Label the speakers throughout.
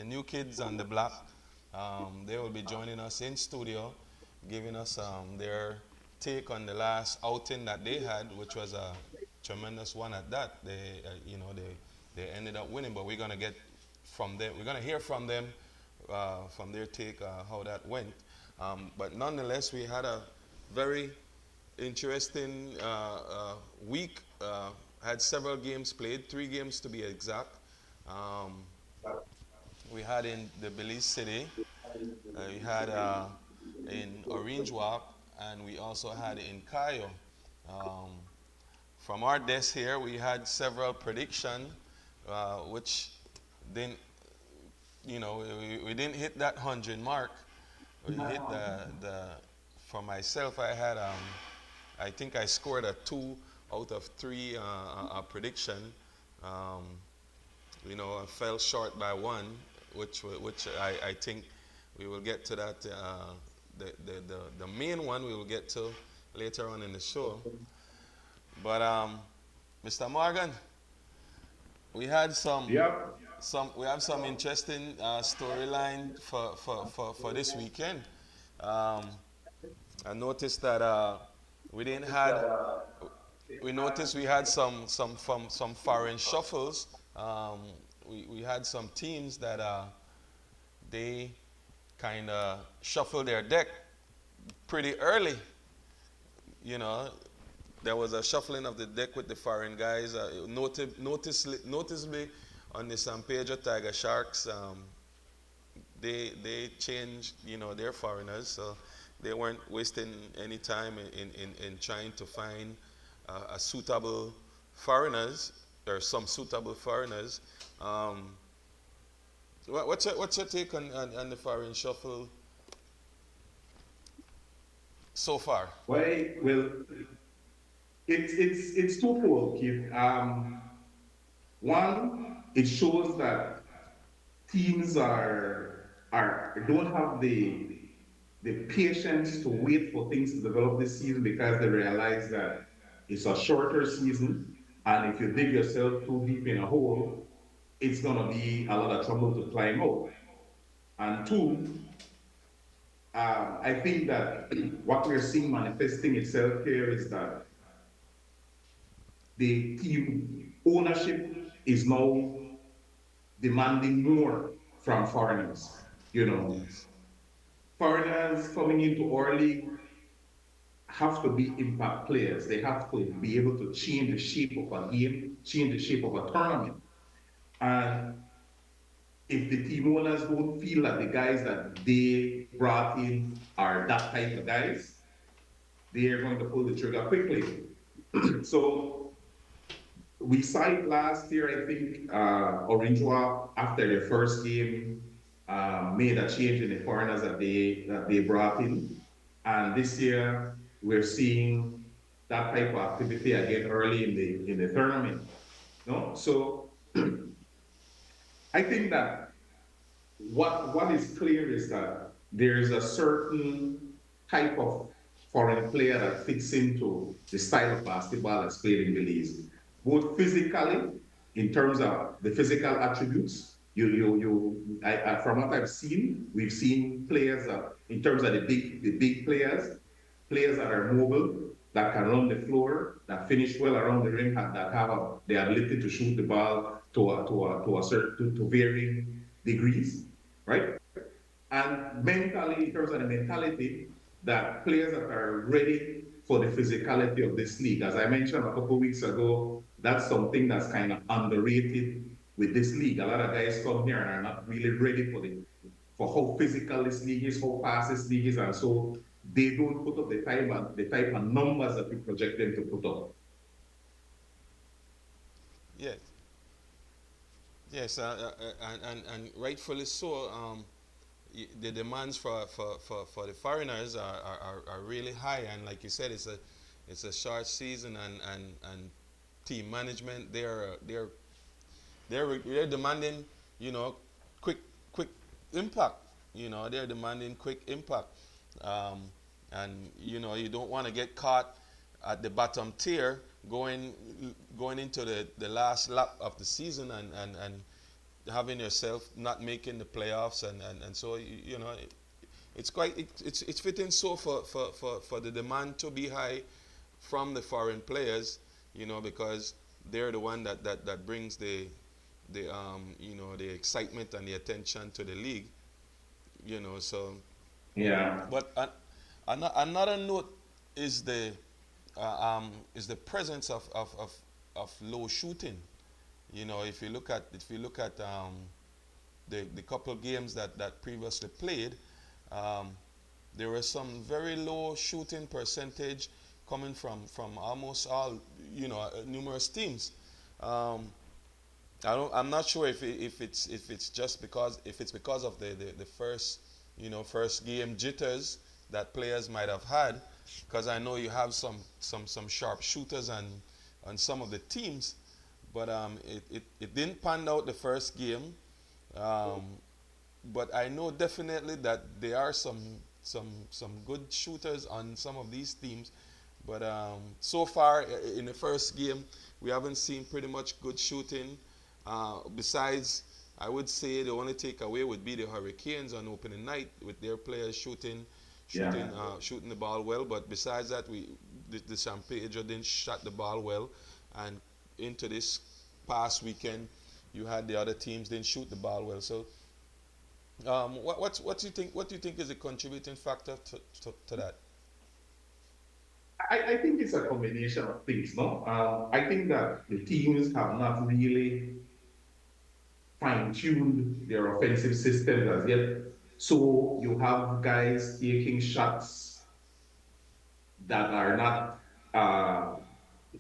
Speaker 1: new kids on the block. They will be joining us in studio, giving us their take on the last outing that they had, which was a tremendous one at that. They ended up winning, but we're gonna get from them. We're gonna hear from their take how that went. But nonetheless, we had a very interesting week. Had several games played, 3 games to be exact. Um, we had in the Belize City, we had in Orange Walk, and we also had in Cayo. Um, from our desk here, we had several predictions, which didn't, we didn't hit that 100 mark. We hit the for myself, I think I scored a 2 out of 3 prediction. Um, I fell short by one, which I think we will get to that. The main one we will get to later on in the show. But Mr. Morgan, we had
Speaker 2: Yep.
Speaker 1: we have some interesting storyline for this weekend. Um, I noticed that we didn't had we noticed we had some foreign shuffles. We had some teams that they kind of shuffled their deck pretty early. You know, there was a shuffling of the deck with the foreign guys. Noticeably on the San Pedro Tiger Sharks, they changed their foreigners, so they weren't wasting any time in trying to find a suitable foreigners or some suitable foreigners. Um, what's your take on the foreign shuffle so far?
Speaker 2: Well, it's twofold, Keith. One, it shows that teams are don't have the patience to wait for things to develop this season because they realize that it's a shorter season, and if you dig yourself too deep in a hole, it's gonna be a lot of trouble to climb out. And two, I think that what we're seeing manifesting itself here is that the team ownership is now demanding more from foreigners. You know,
Speaker 1: Yes.
Speaker 2: foreigners coming into our league have to be impact players. They have to be able to change the shape of a game, change the shape of a tournament. And if the team owners don't feel that the guys that they brought in are that type of guys, they are going to pull the trigger quickly. So we saw it last year, I think, Orangewa, after their first game, made a change in the foreigners that they brought in. And this year, we're seeing that type of activity again early in the tournament. No? So I think that what is clear is that there is a certain type of foreign player that fits into the style of basketball that's played in Belize, both physically, in terms of the physical attributes. From what I've seen, we've seen players in terms of the big players that are mobile, that can run the floor, that finish well around the rim, that have the ability to shoot the ball to varying degrees, right? And mentally, in terms of the mentality, that players that are ready for the physicality of this league. As I mentioned a couple of weeks ago, that's something that's kind of underrated with this league. A lot of guys come here and are not really ready for how physical this league is, how fast this league is, and so they don't put up the type of numbers that we project them to put up.
Speaker 1: Yes. Yes, and rightfully so. The demands for the foreigners are really high, and like you said, it's a short season, and team management they're demanding you know quick quick impact. They're demanding quick impact, um, and you don't want to get caught at the bottom tier going into the last lap of the season and having yourself not making the playoffs, and so you know it's quite it's fitting so for the demand to be high from the foreign players, because they're the one that brings the excitement and the attention to the league, so.
Speaker 2: Yeah,
Speaker 1: But another note is the presence of low shooting. If you look at the couple of games that previously played, um, there was some very low shooting percentage coming from almost all numerous teams. Um, I'm not sure if it's just because of the first game jitters that players might have had, because I know you have some sharp shooters on some of the teams, but it didn't pan out the first game. Um, but I know definitely that there are some good shooters on some of these teams. But so far in the first game, we haven't seen pretty much good shooting. Besides, I would say the only takeaway would be the Hurricanes on opening night with their players
Speaker 2: yeah.
Speaker 1: shooting the ball well. But besides that, the San Pedro didn't shot the ball well, and into this past weekend, you had the other teams didn't shoot the ball well. So what do you think? What do you think is a contributing factor to that?
Speaker 2: I think it's a combination of things, no? I think that the teams have not really fine-tuned their offensive systems as yet. So you have guys taking shots that are not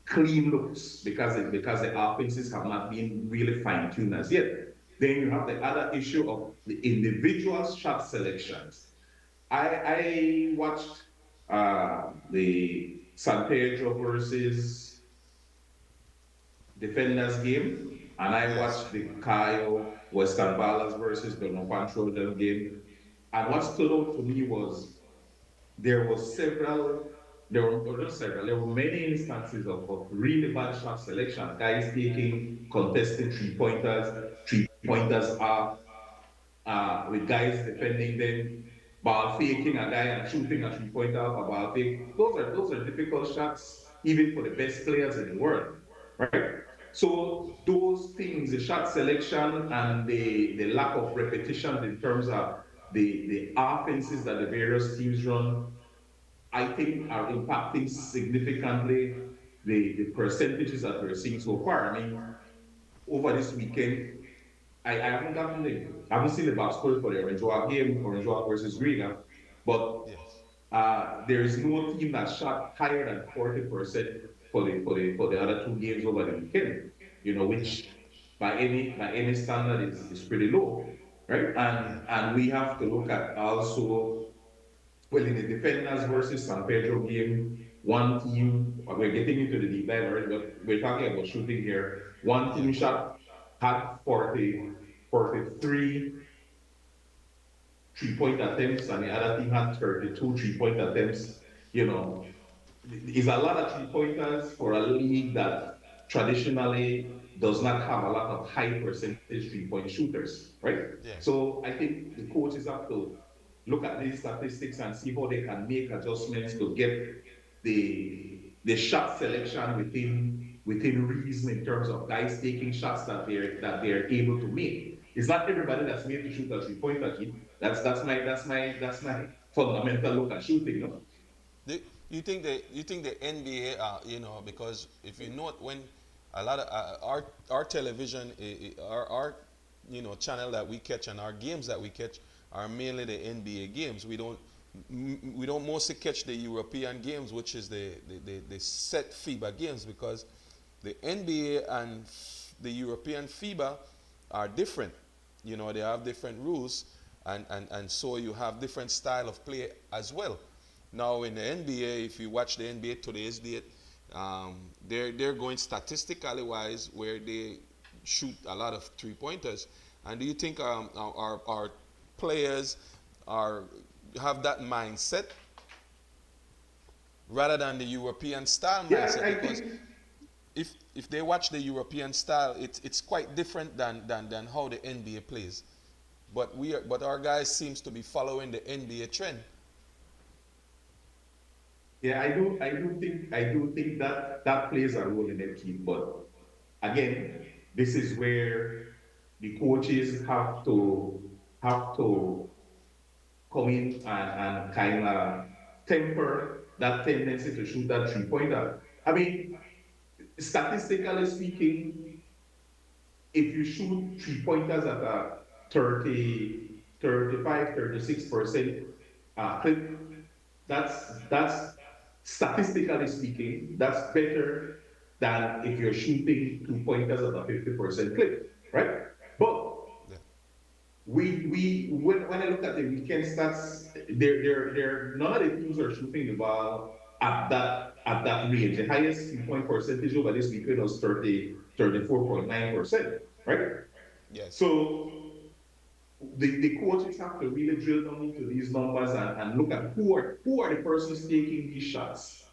Speaker 2: clean looks because the offenses have not been really fine-tuned as yet. Then you have the other issue of the individual shot selections. I watched the San Pedro versus Defenders game, and I
Speaker 1: Yes.
Speaker 2: watched the Kyle Western Ballas versus Donovan Trojan game. And what stood out to me was there was several, there were or not several, there were many instances of really bad shot selection. Guys taking contested three pointers off, with guys defending them, ball faking a guy and shooting a three-pointer off a ball fake. Those are difficult shots, even for the best players in the world, right? So those things, the shot selection and the lack of repetitions in terms of the offenses that the various teams run, I think are impacting significantly the percentages that we're seeing so far. I mean, over this weekend, I haven't seen the box score for the Orangewa game, Orangewa versus Riga, but
Speaker 1: Yes.
Speaker 2: there is no team that shot higher than 40% for the other two games over the weekend.
Speaker 1: Yeah.
Speaker 2: Which by any standard is pretty low, right?
Speaker 1: Yeah.
Speaker 2: And we have to look at also, well, in the defenders versus San Pedro game, one team, we're getting into the deep dive already, but we're talking about shooting here. One team
Speaker 1: Yes.
Speaker 2: had 43 3-point attempts, and the other team had 32 3-point attempts. You know, is a lot of 3-pointers for a league that traditionally does not have a lot of high percentage 3-point shooters, right?
Speaker 1: Yes.
Speaker 2: So I think the coaches have to look at these statistics and see how they can make adjustments to get the shot selection within reason in terms of guys taking shots that they're able to make. It's not everybody that's made to shoot a 3-pointer kid. That's my fundamental look at shooting, no?
Speaker 1: Do you think the NBA, because if you note when a lot of our television, our channel that we catch and our games that we catch are mainly the NBA games. We don't mostly catch the European games, which is the set FIBA games, because the NBA and the European FIBA are different. They have different rules, and so you have different style of play as well. Now in the NBA, if you watch the NBA today's date, they're going statistically wise where they shoot a lot of 3-pointers. And do you think our players are have that mindset rather than the European style
Speaker 2: Yeah,
Speaker 1: mindset?
Speaker 2: I
Speaker 1: Because
Speaker 2: think.
Speaker 1: if they watch the European style, it's quite different than how the NBA plays. But our guys seems to be following the NBA trend.
Speaker 2: Yeah, I do think that that plays a role in it, Keith. But again, this is where the coaches have to come in and kind of temper that tendency to shoot that 3 pointer. I mean, statistically speaking, if you shoot 3 pointers at a 30, 35, 36% clip, that's statistically speaking, that's better than if you're shooting 2 pointers at a 50% clip, right? But
Speaker 1: Yeah.
Speaker 2: when I look at the weekend stats, they're none of the teams are shooting the ball at that range. The highest 3 point percentage over this weekend was 34.9%, right?
Speaker 1: Yes.
Speaker 2: So the coaches have to really drill down into these numbers and look at who are the persons taking these shots.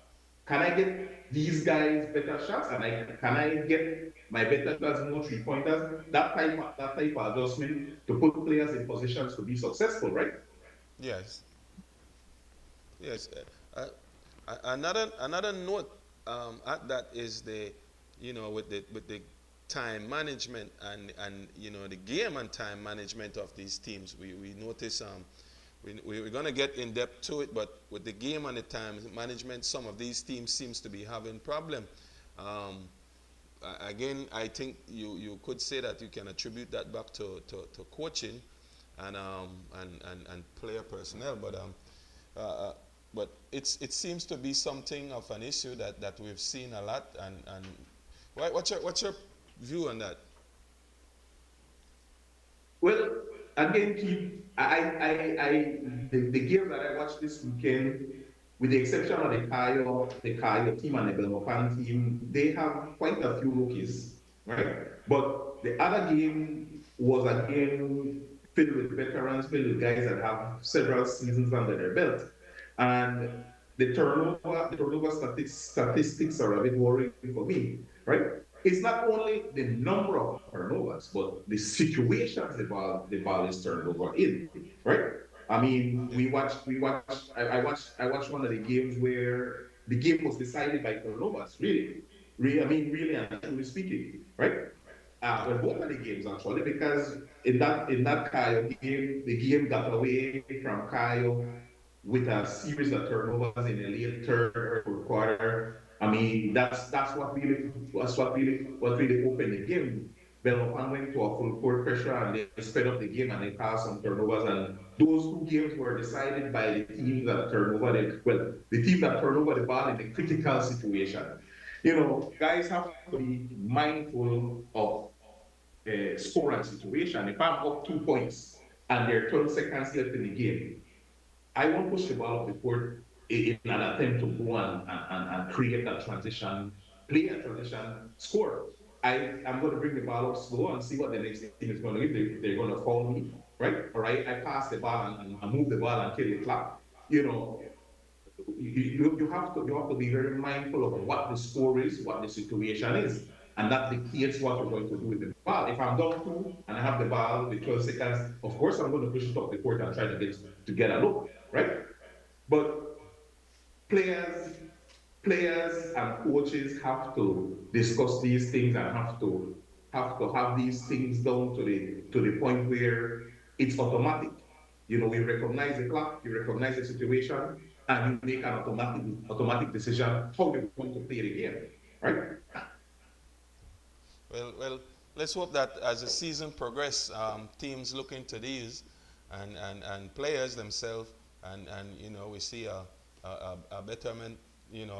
Speaker 2: Can I get these guys better shots? And can I get my better shots more 3 pointers? That type of adjustment to put players in positions to be successful, right?
Speaker 1: Yes. Yes. Another note at that is the, with the time management and the game and time management of these teams. We notice we're gonna get in depth to it, but with the game and the time management, some of these teams seems to be having problem. Um, Again, I think you could say that you can attribute that back to coaching and player personnel, uh, uh, but it seems to be something of an issue that we've seen a lot. And what's your view on that?
Speaker 2: Well, again, Keith, the game that I watched this weekend, with the exception of the Kayo team and the Belmopan team, they have quite a few rookies, right? But the other game was a game filled with veterans, filled with guys that have several seasons under their belt. And the turnover statistics are a bit worrying for me, right? It's not only the number of turnovers, but the situations the ball is turned over in, right? I mean,
Speaker 1: Yeah.
Speaker 2: I watched one of the games where the game was decided by turnovers, really and truly speaking, right?
Speaker 1: Yeah.
Speaker 2: Well, both of the games actually, because in that Kayo game, the game got away from Kayo with a series of turnovers in the late third or fourth quarter. I mean, that's what really opened the game. Belmopan went to a full court pressure and they sped up the game and they caused some turnovers. And those two games were decided by the teams that the team that turned over the ball in a critical situation. Guys have to be mindful of scoring situation. If I'm up 2 points and there are 12 seconds left in the game, I won't push the ball up the court in an attempt to go and create that transition, play a transition, score. I'm going to bring the ball up slow and see what the next team is going to do. They're going to foul me, right? Or I pass the ball and move the ball until the clock. You know, you have to be very mindful of what the score is, what the situation is, and that dictates what you're going to do with the ball. If I'm down two and I have the ball with 12 seconds, of course I'm going to push it up the court and try to get a look, right? But players players and coaches have to discuss these things and have these things down to the point where it's automatic. We recognize the clock, you recognize the situation, and you make an automatic decision how you're going to play the game, right?
Speaker 1: Well, let's hope that as the season progresses, teams look into these and players themselves, and we see a betterment,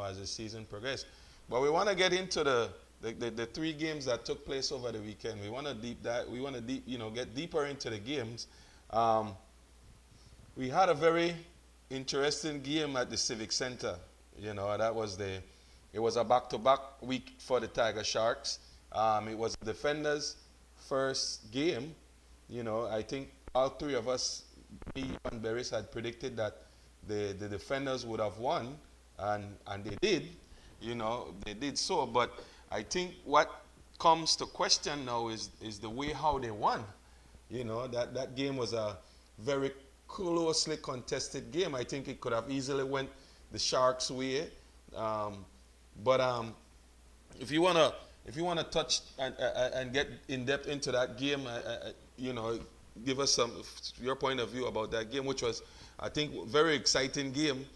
Speaker 1: as the season progresses. But we want to get into the three games that took place over the weekend. We want to get deeper into the games. Um, we had a very interesting game at the Civic Center. It was a back-to-back week for the Tiger Sharks. It was the defenders' first game. I think all three of us, me, you, and Beres, had predicted that the defenders would have won, and they did. They did so. But I think what comes to question now is the way how they won. You know, that game was a very closely contested game. I think it could have easily went the Sharks' way. Um, but if you wanna if you wanna touch and get in depth into that game, you know, give us some your point of view about that game, which was I think very exciting game,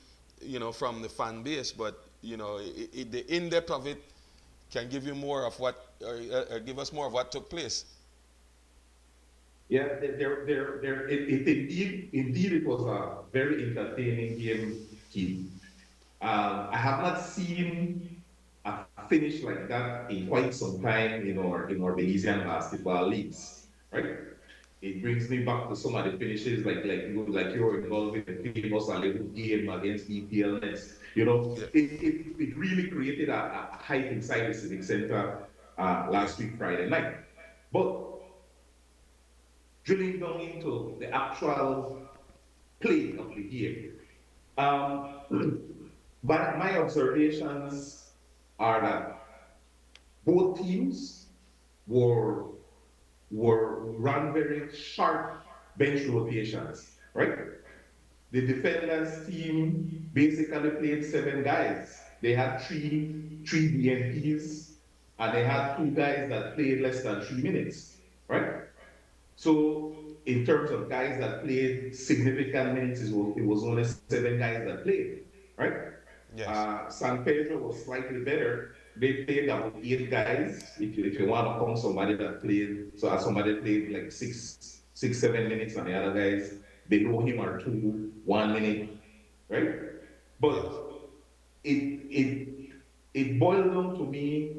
Speaker 1: you know, from the fan base. But you know, the in depth of it can give you more of what, give us more of what took place.
Speaker 2: Yeah, indeed, it was a very entertaining game, Keith. I have not seen a finish like that in quite some time in our Belizean basketball leagues, right? It brings me back to some of the finishes like you were involved in the famous Alehu game against EPL Nets. You know,
Speaker 1: Yeah.
Speaker 2: it really created a hype inside the Civic Center last
Speaker 1: Yes.
Speaker 2: week Friday night. But drilling down into the actual play of the game. Um, but my observations are that both teams were run very sharp bench rotations, right? The defenders team basically played seven guys. They had three DNPs and they had two guys that played less than 3 minutes, right? So in terms of guys that played significant minutes, it was only seven guys that played, right?
Speaker 1: Yes.
Speaker 2: San Pedro was slightly better. They played about 8 guys. If you want to count somebody that played, so as somebody played like 7 minutes, and the other guys below him are 1 minute, right?
Speaker 1: Yes.
Speaker 2: But it it it boiled down to me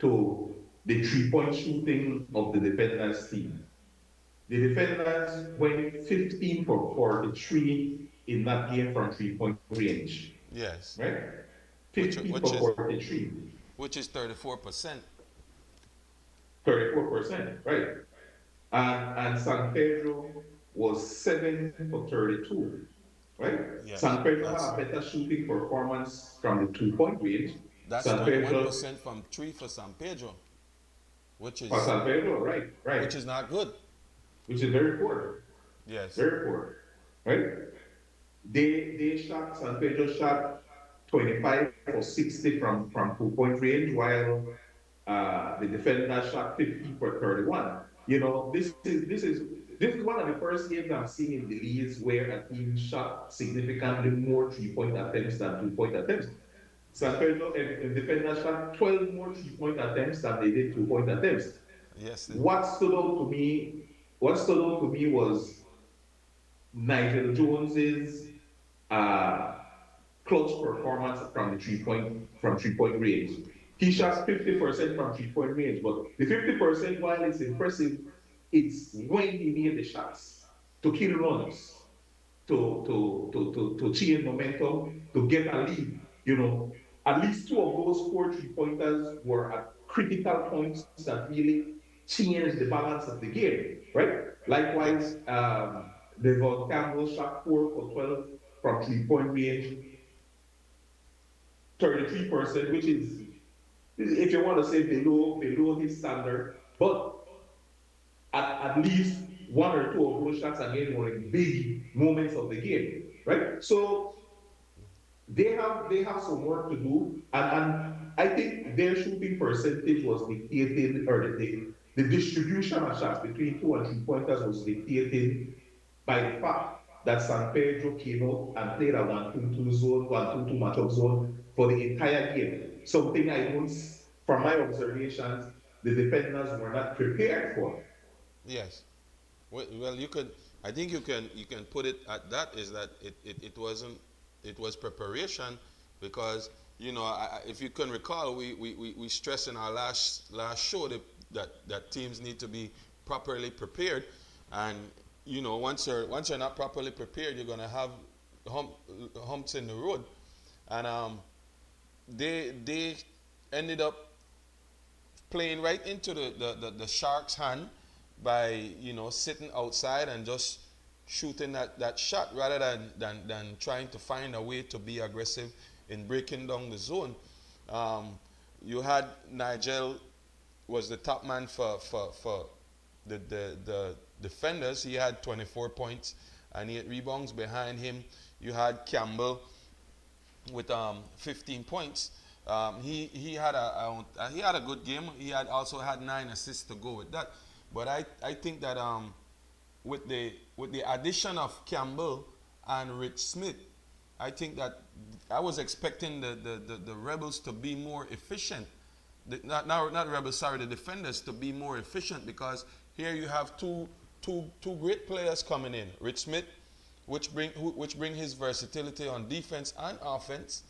Speaker 2: to the 3 point shooting of the defenders team. The defenders went 15 for 43 in that game from 3 point range,
Speaker 1: Yes.
Speaker 2: right?
Speaker 1: Which
Speaker 2: 15
Speaker 1: which
Speaker 2: for
Speaker 1: is
Speaker 2: 43,
Speaker 1: which is 34%.
Speaker 2: 34%, right? And San Pedro was 7 for 32, right?
Speaker 1: Yes.
Speaker 2: San Pedro had
Speaker 1: That's
Speaker 2: a better shooting performance from the 2 point range.
Speaker 1: that's
Speaker 2: San Pedro,
Speaker 1: 21% from three for San Pedro, which
Speaker 2: for
Speaker 1: is
Speaker 2: San Pedro, right, right,
Speaker 1: which is not good.
Speaker 2: which is
Speaker 1: Yes.
Speaker 2: very poor, right? San Pedro shot 25 for 60 from 2 point range, while the defender shot 50 for 31. You know, this is one of the first games I've seen in the leagues where a team shot significantly more 3 point attempts than 2 point attempts. San
Speaker 1: Yeah.
Speaker 2: Pedro and defender shot 12 more 3 point attempts than they did 2 point attempts.
Speaker 1: Yes.
Speaker 2: What stood out to me, was Nigel Jones's uh, clutch performance from the 3 point range. He
Speaker 1: Yes.
Speaker 2: shot 50% from 3 point range, but the 50%, while it's impressive, it's when he made the shots to kill runs, to change momentum, to get a lead. You know, at least two of those 4 3 pointers were at critical points that really changed the balance of the game, right?
Speaker 1: Yes.
Speaker 2: Likewise, Devon Campbell shot 4 for 12 from 3 point range, 33%, which is, if you want to say below his standard, but at least one or two of those shots again were in big moments of the game, right? So they have some work to do, and I think their shooting percentage was dictated, or the distribution of shots between 2 and 3 pointers was dictated by the fact that San Pedro came out and played a 1-2-2 zone, 1-2-2 matchup zone for the entire game. Something I don't, from my observations, the defenders were not prepared for.
Speaker 1: Yes. Well, you could. I think you can put it at that is that it wasn't. It was preparation, because you know if you can recall, we stressed in our last show that teams need to be properly prepared, and you know once you're not properly prepared, you're gonna have humps in the road, and they ended up playing right into the Sharks' hand by sitting outside and just shooting that shot rather than trying to find a way to be aggressive in breaking down the zone. Um, You had Nigel was the top man for the defenders. He had 24 points and 8 rebounds. Behind him, you had Campbell with 15 points. He had he had a good game. He had also had 9 assists to go with that. But I think that with the addition of Campbell and Rich Smith, I think that I was expecting the Rebels to be more efficient. Not Rebels, sorry, the defenders to be more efficient, because here you have two great players coming in. Rich Smith, which bring his versatility on defense and offense,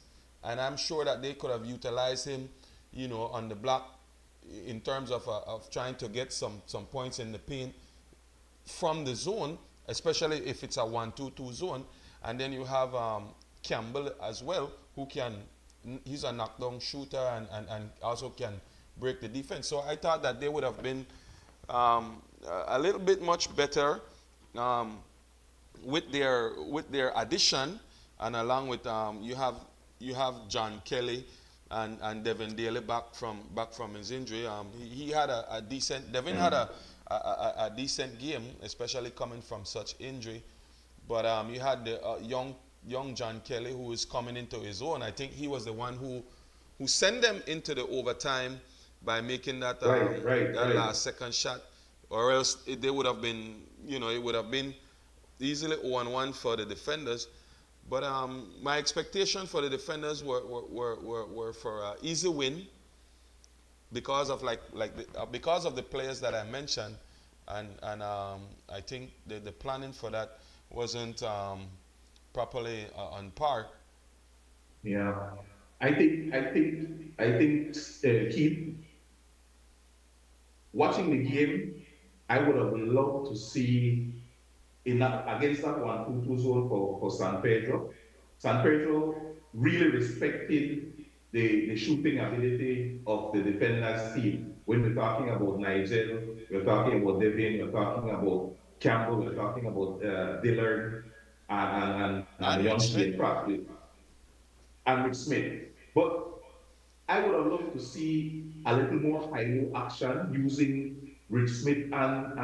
Speaker 1: and I'm sure that they could have utilized him, on the block in terms of trying to get some points in the paint from the zone, especially if it's a 1-2-2 zone. And then you have Campbell as well, who can, he's a knockdown shooter, and also can break the defense. So I thought that they would have been a little bit much better um, with their addition, and along with you have John Kelly and Devin Daly back from his injury. He had a decent. Devin had a decent game, especially coming from such injury. But you had the young John Kelly, who was coming into his own. I think he was the one who sent them into the overtime by making
Speaker 2: Right, right,
Speaker 1: that
Speaker 2: right.
Speaker 1: last second shot, or else they would have been, it would have been easily 0-1 for the defenders. But my expectation for the defenders were for an easy win, because of because of the players that I mentioned, and I think the planning for that wasn't properly on par.
Speaker 2: Yeah. I think, Keith, watching the game, I would have loved to see in that against that 1-2-2 zone for San Pedro. San Pedro really respected the shooting ability of the defenders team. When we're talking about Nigel, we're talking about Devin, we're talking about Campbell, we're talking about Dillard, and the
Speaker 1: And
Speaker 2: young
Speaker 1: Rich Smith.
Speaker 2: Shane Pratt and Rick Smith. But I would have loved to see a little more high-low action using Rich Smith and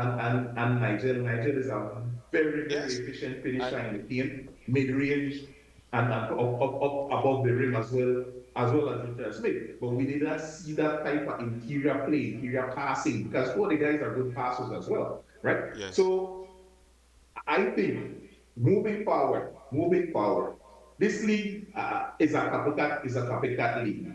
Speaker 2: Nigel. Nigel is a very, very
Speaker 1: Yes.
Speaker 2: efficient
Speaker 1: And
Speaker 2: finisher in the paint, mid-range, and up above the rim as well as Richard Smith. But we did not see that type of interior play, interior passing, because all the guys are good passers as well, right?
Speaker 1: yes.
Speaker 2: So I think moving forward, this league is a copycat league,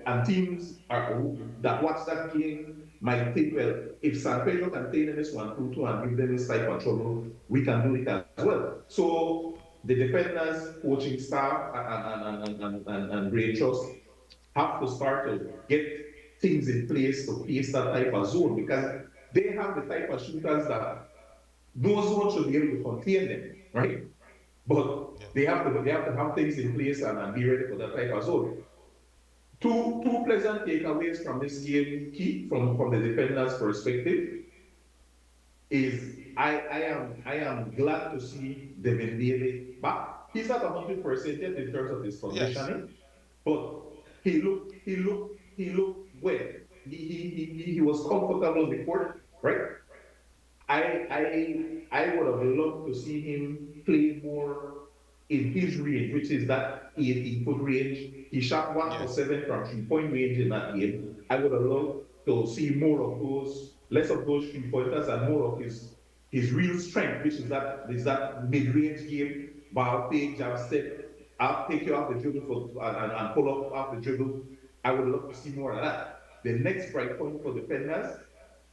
Speaker 2: and teams that watch that game might think, well, if San Pedro can play in this 1-2-2 and give them this type of trouble, we can do it as well. So the defenders, coaching staff, and brain trust have to start to get things in place to face that type of zone, because they have the type of shooters that those ones should be able to contain them, right? But
Speaker 1: Yeah.
Speaker 2: they have to have things in place and be ready for that type of zone. Two pleasant takeaways from this game, Keith, from the defender's perspective, is I am glad to see Devin Daly back. He's not 100% yet in terms of his
Speaker 1: Yes.
Speaker 2: conditioning, but he looked well. He was comfortable before, right? I would have loved to see him play more in his range, which is that 18-foot range. He shot one for
Speaker 1: Yes.
Speaker 2: seven from 3-point range in that game. I would have loved to see more of those, less of those 3-pointers and more of his real strength, which is that mid-range game, ball fake, jab step, I'll take you off the dribble and pull up off the dribble. I would love to see more of that. The next bright point for defenders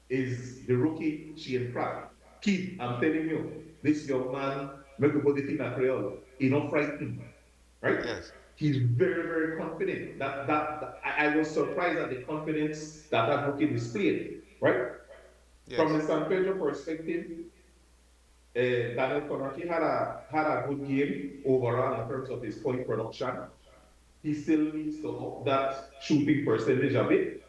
Speaker 2: is the rookie Shane Pratt. Kid, I'm telling you, this young man, make the body think Creole, he not frightened, right?
Speaker 1: Yes.
Speaker 2: He's very, very confident. I was surprised at the confidence that rookie displayed, right? From
Speaker 1: Yes.
Speaker 2: the San Pedro perspective, Daniel Konaki had a good game overall in terms of his point production. He still needs to up that shooting percentage a bit,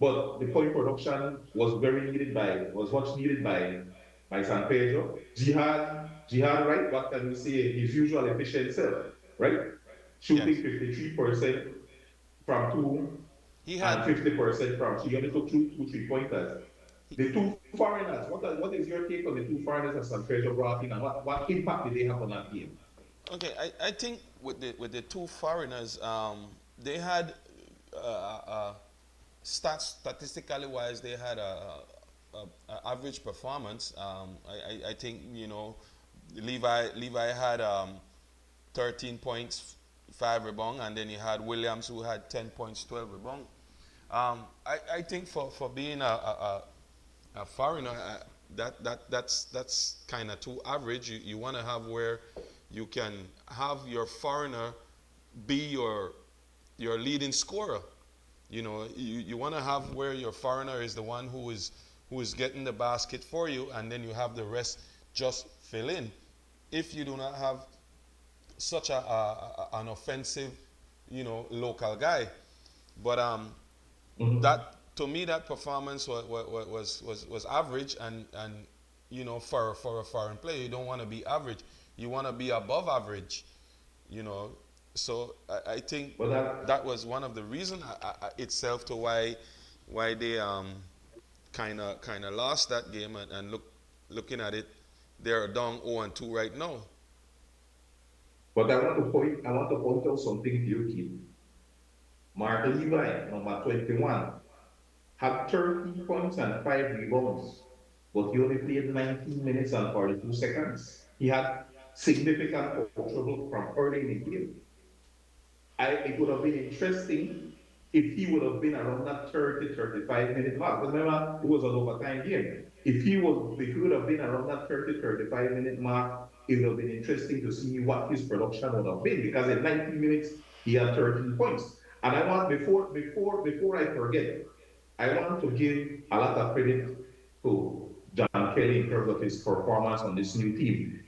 Speaker 2: but the point production was much needed by San Pedro. Jihad, right? What can we say? His usual efficient self, right?
Speaker 1: Yes.
Speaker 2: Shooting 53% from two.
Speaker 1: he had
Speaker 2: and 50% from. So he only took two 3 pointers.
Speaker 1: he,
Speaker 2: The two foreigners, what is your take on the two foreigners that San Pedro brought in, and what impact did they have on that game?
Speaker 1: okay. I think with the two foreigners, they had statistically wise, they had a average performance. I think Levi had 13 points, 5 rebound, and then he had Williams who had 10 points, 12 rebound. I think for being a foreigner, that's kind of too average. You want to have where you can have your foreigner be your leading scorer. You want to have where your foreigner is the one who is getting the basket for you, and then you have the rest just fill in. If you do not have such an offensive, local guy, but
Speaker 2: Mm-hmm.
Speaker 1: that to me that performance was average, and for a foreign player you don't want to be average, you want to be above average, you know so I think
Speaker 2: But
Speaker 1: that was one of the reason itself to why they kind of lost that game, and looking at it, they're down 0-2 right now.
Speaker 2: I want to point out something to you, kid. Mark Levi, number 21, had 30 points and 5 rebounds, but he only played 19 minutes and 42 seconds. He had significant foul trouble from early in the game. It would have been interesting if he would have been around that 30, 35 minute mark. Because remember, it was an overtime game. If he would have been around that 30, 35 minute mark, it would have been interesting to see what his production would have been. Because in 19 minutes, he had 13 points. And I want before I forget, I want to give a lot of credit to John Kelly in terms of his performance on this new team.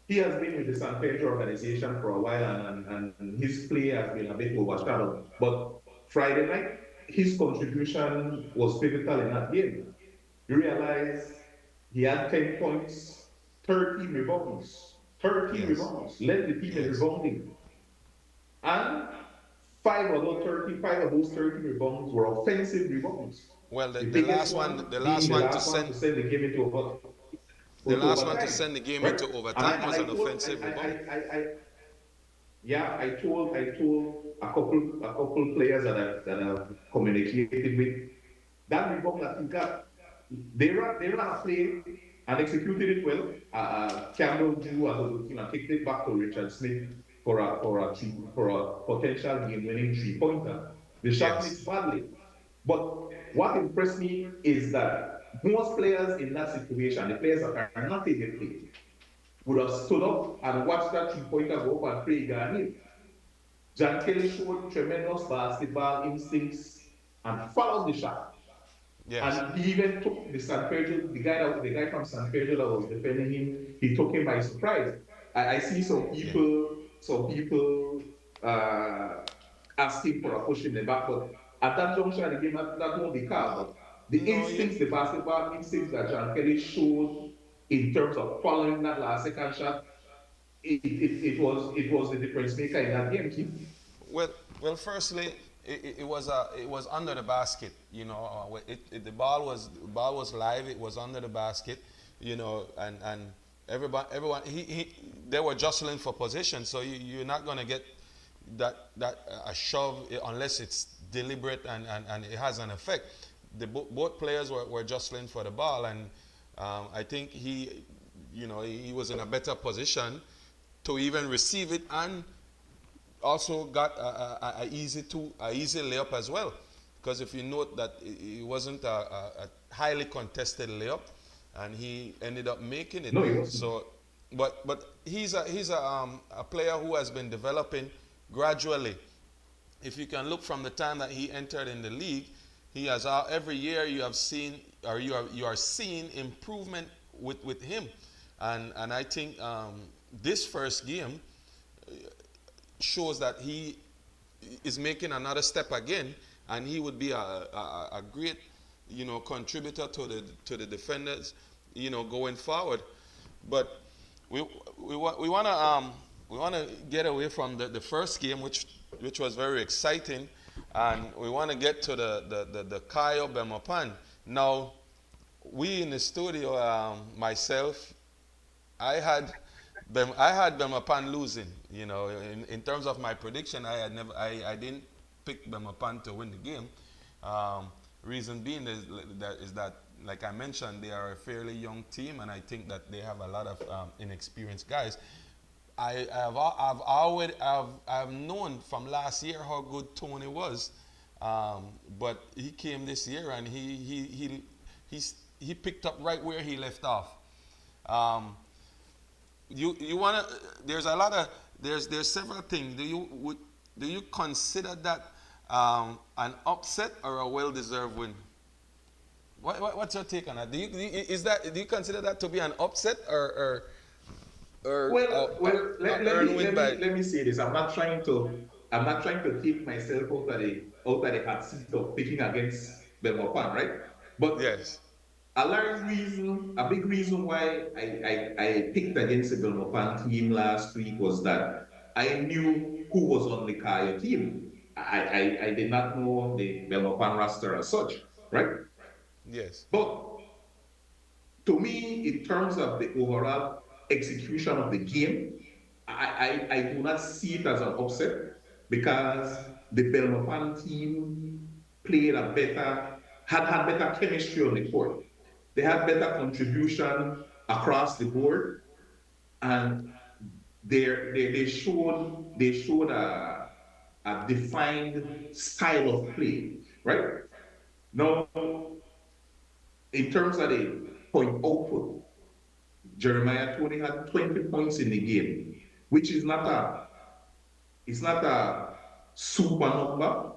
Speaker 2: He has been with the San Pedro organization for a while, and his play has been a bit overshadowed. But Friday night, his contribution was pivotal in that game. You realize he had 10 points, 13 rebounds, 13
Speaker 1: Yes.
Speaker 2: rebounds, led the team in
Speaker 1: Yes.
Speaker 2: rebounding. And five of those 13 rebounds were offensive rebounds.
Speaker 1: Well,
Speaker 2: The biggest
Speaker 1: the
Speaker 2: one
Speaker 1: last
Speaker 2: being the
Speaker 1: one to
Speaker 2: last one
Speaker 1: send
Speaker 2: to send the game
Speaker 1: the
Speaker 2: into
Speaker 1: last one to
Speaker 2: overtime,
Speaker 1: send the game
Speaker 2: right?
Speaker 1: into
Speaker 2: And I
Speaker 1: overtime
Speaker 2: and
Speaker 1: was
Speaker 2: I
Speaker 1: an
Speaker 2: told
Speaker 1: offensive rebound.
Speaker 2: yeah, I told a couple players that I've communicated with, that rebound that he got, they ran a play and executed it well. Campbell drew a little, kicked it back to Richard Smith for a potential game-winning three-pointer. The shot
Speaker 1: Yes.
Speaker 2: missed badly, but what impressed me is that most players in that situation, the players that are not in the play, would have stood up and watched that three-pointer go up and pray God in. John Kelly showed tremendous basketball instincts and followed the shot.
Speaker 1: Yes.
Speaker 2: And he even took the guy from San Pedro that was defending him, he took him by surprise. I see
Speaker 1: Yeah.
Speaker 2: some people asking for a push in the back, but at that juncture of the game, that won't be called. But the
Speaker 1: No, you.
Speaker 2: instincts, the basketball instincts that John Kelly showed in terms of following that last second shot, it was the difference maker in that game, Keith.
Speaker 1: Well, firstly, it was under the basket. The ball was live. It was under the basket. And everyone they were jostling for position. So you're not gonna get that a shove unless it's deliberate, and it has an effect. Both players were jostling for the ball, and I think he was in a better position to even receive it, and also got a easy layup as well. Because if you note that it wasn't a highly contested layup, and he ended up making it.
Speaker 2: No, it wasn't.
Speaker 1: So, but he's a player who has been developing gradually. If you can look from the time that he entered in the league, he has every year you have seen, or you are seeing improvement with him, and I think this first game shows that he is making another step again, and he would be a great, contributor to the defenders, going forward. But we want to get away from the first game, which was very exciting. And we want to get to the Kayo Bemapan. Now, we in the studio, myself, I had I had Bemapan losing. You know, in terms of my prediction, I didn't pick Bemapan to win the game. Um, reason being is that, like I mentioned, they are a fairly young team, and I think that they have a lot of inexperienced guys. I've known from last year how good Tony was, but he came this year and he picked up right where he left off. Um, you wanna there's a lot of there's several things. Do you consider that an upset or a well deserved win? What's your take on that? Do you consider that to be an upset or
Speaker 2: Let,
Speaker 1: a
Speaker 2: let
Speaker 1: earned
Speaker 2: me
Speaker 1: win
Speaker 2: let
Speaker 1: by?
Speaker 2: me let me say this. I'm not trying to take myself out of the hot seat of picking against Belmopan, right? But
Speaker 1: Yes.
Speaker 2: a big reason why I picked against the Belmopan team last week was that I knew who was on the Kaya team. I did not know the Belmopan roster as such, right?
Speaker 1: Yes.
Speaker 2: But to me, in terms of the overall execution of the game, I do not see it as an upset because the Belmopan team played a better, had better chemistry on the court. They had better contribution across the board, and they showed a defined style of play, right? Now, in terms of the point output, Jeremiah Tony had 20 points in the game, which is not a it's not a super number,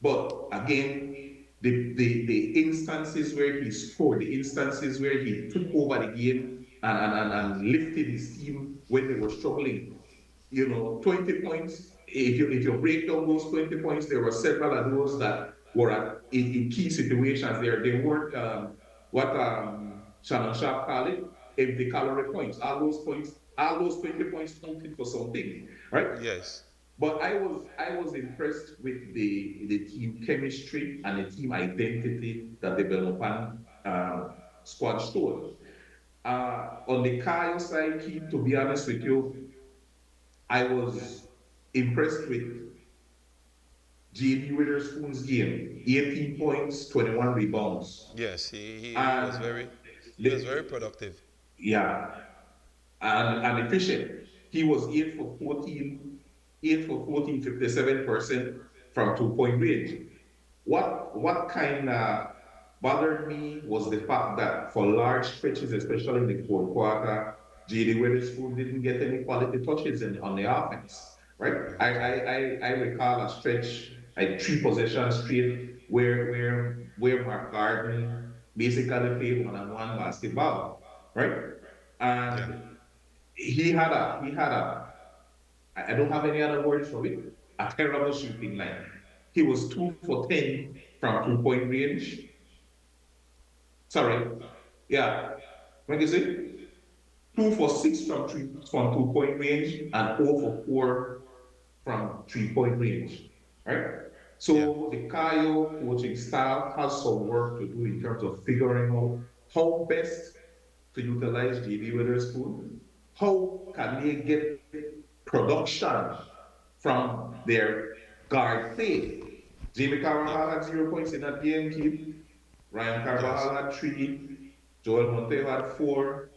Speaker 2: but again, the instances where he scored, the instances where he took over the game and lifted his team when they were struggling, 20 points. If you break down those 20 points, there were several of those that were in key situations. They weren't what Shannon Sharp called it, empty calorie points. All those 20 points counted for something, right?
Speaker 1: Yes.
Speaker 2: But I was impressed with the team chemistry and the team identity that the Belmopan squad showed. On the Kayo side, Keith, to be honest with you, I was impressed with JD Witherspoon's game. 18 points, 21 rebounds.
Speaker 1: Yes.
Speaker 2: And
Speaker 1: He was
Speaker 2: the,
Speaker 1: very productive.
Speaker 2: yeah, and efficient. He was 8 for 14, 57% from 2 point range. What kind of bothered me was the fact that for large stretches, especially in the fourth quarter, JD Witherspoon didn't get any quality touches on the offense. Right?
Speaker 1: Okay.
Speaker 2: I recall a stretch, like 3 possessions straight, where Mark Garden basically played one-on-one basketball. Right?
Speaker 1: Yeah.
Speaker 2: And he had a I don't have any other words for it, a terrible shooting line. He was 2 for 10 from 2 point range. Sorry. Yeah. When you say 2 for 6 from 2 point range and 0 for 4 from 3 point range. Right?
Speaker 1: Yeah.
Speaker 2: So the Kayo coaching staff has some work to do in terms of figuring out how best to utilize JB Witherspoon. How can they get production from their guard play? Jamie
Speaker 1: Yeah.
Speaker 2: Carvajal had 0 points in that game, Keith. Ryan
Speaker 1: Yes.
Speaker 2: Carvajal had three. Joel Monteo had four.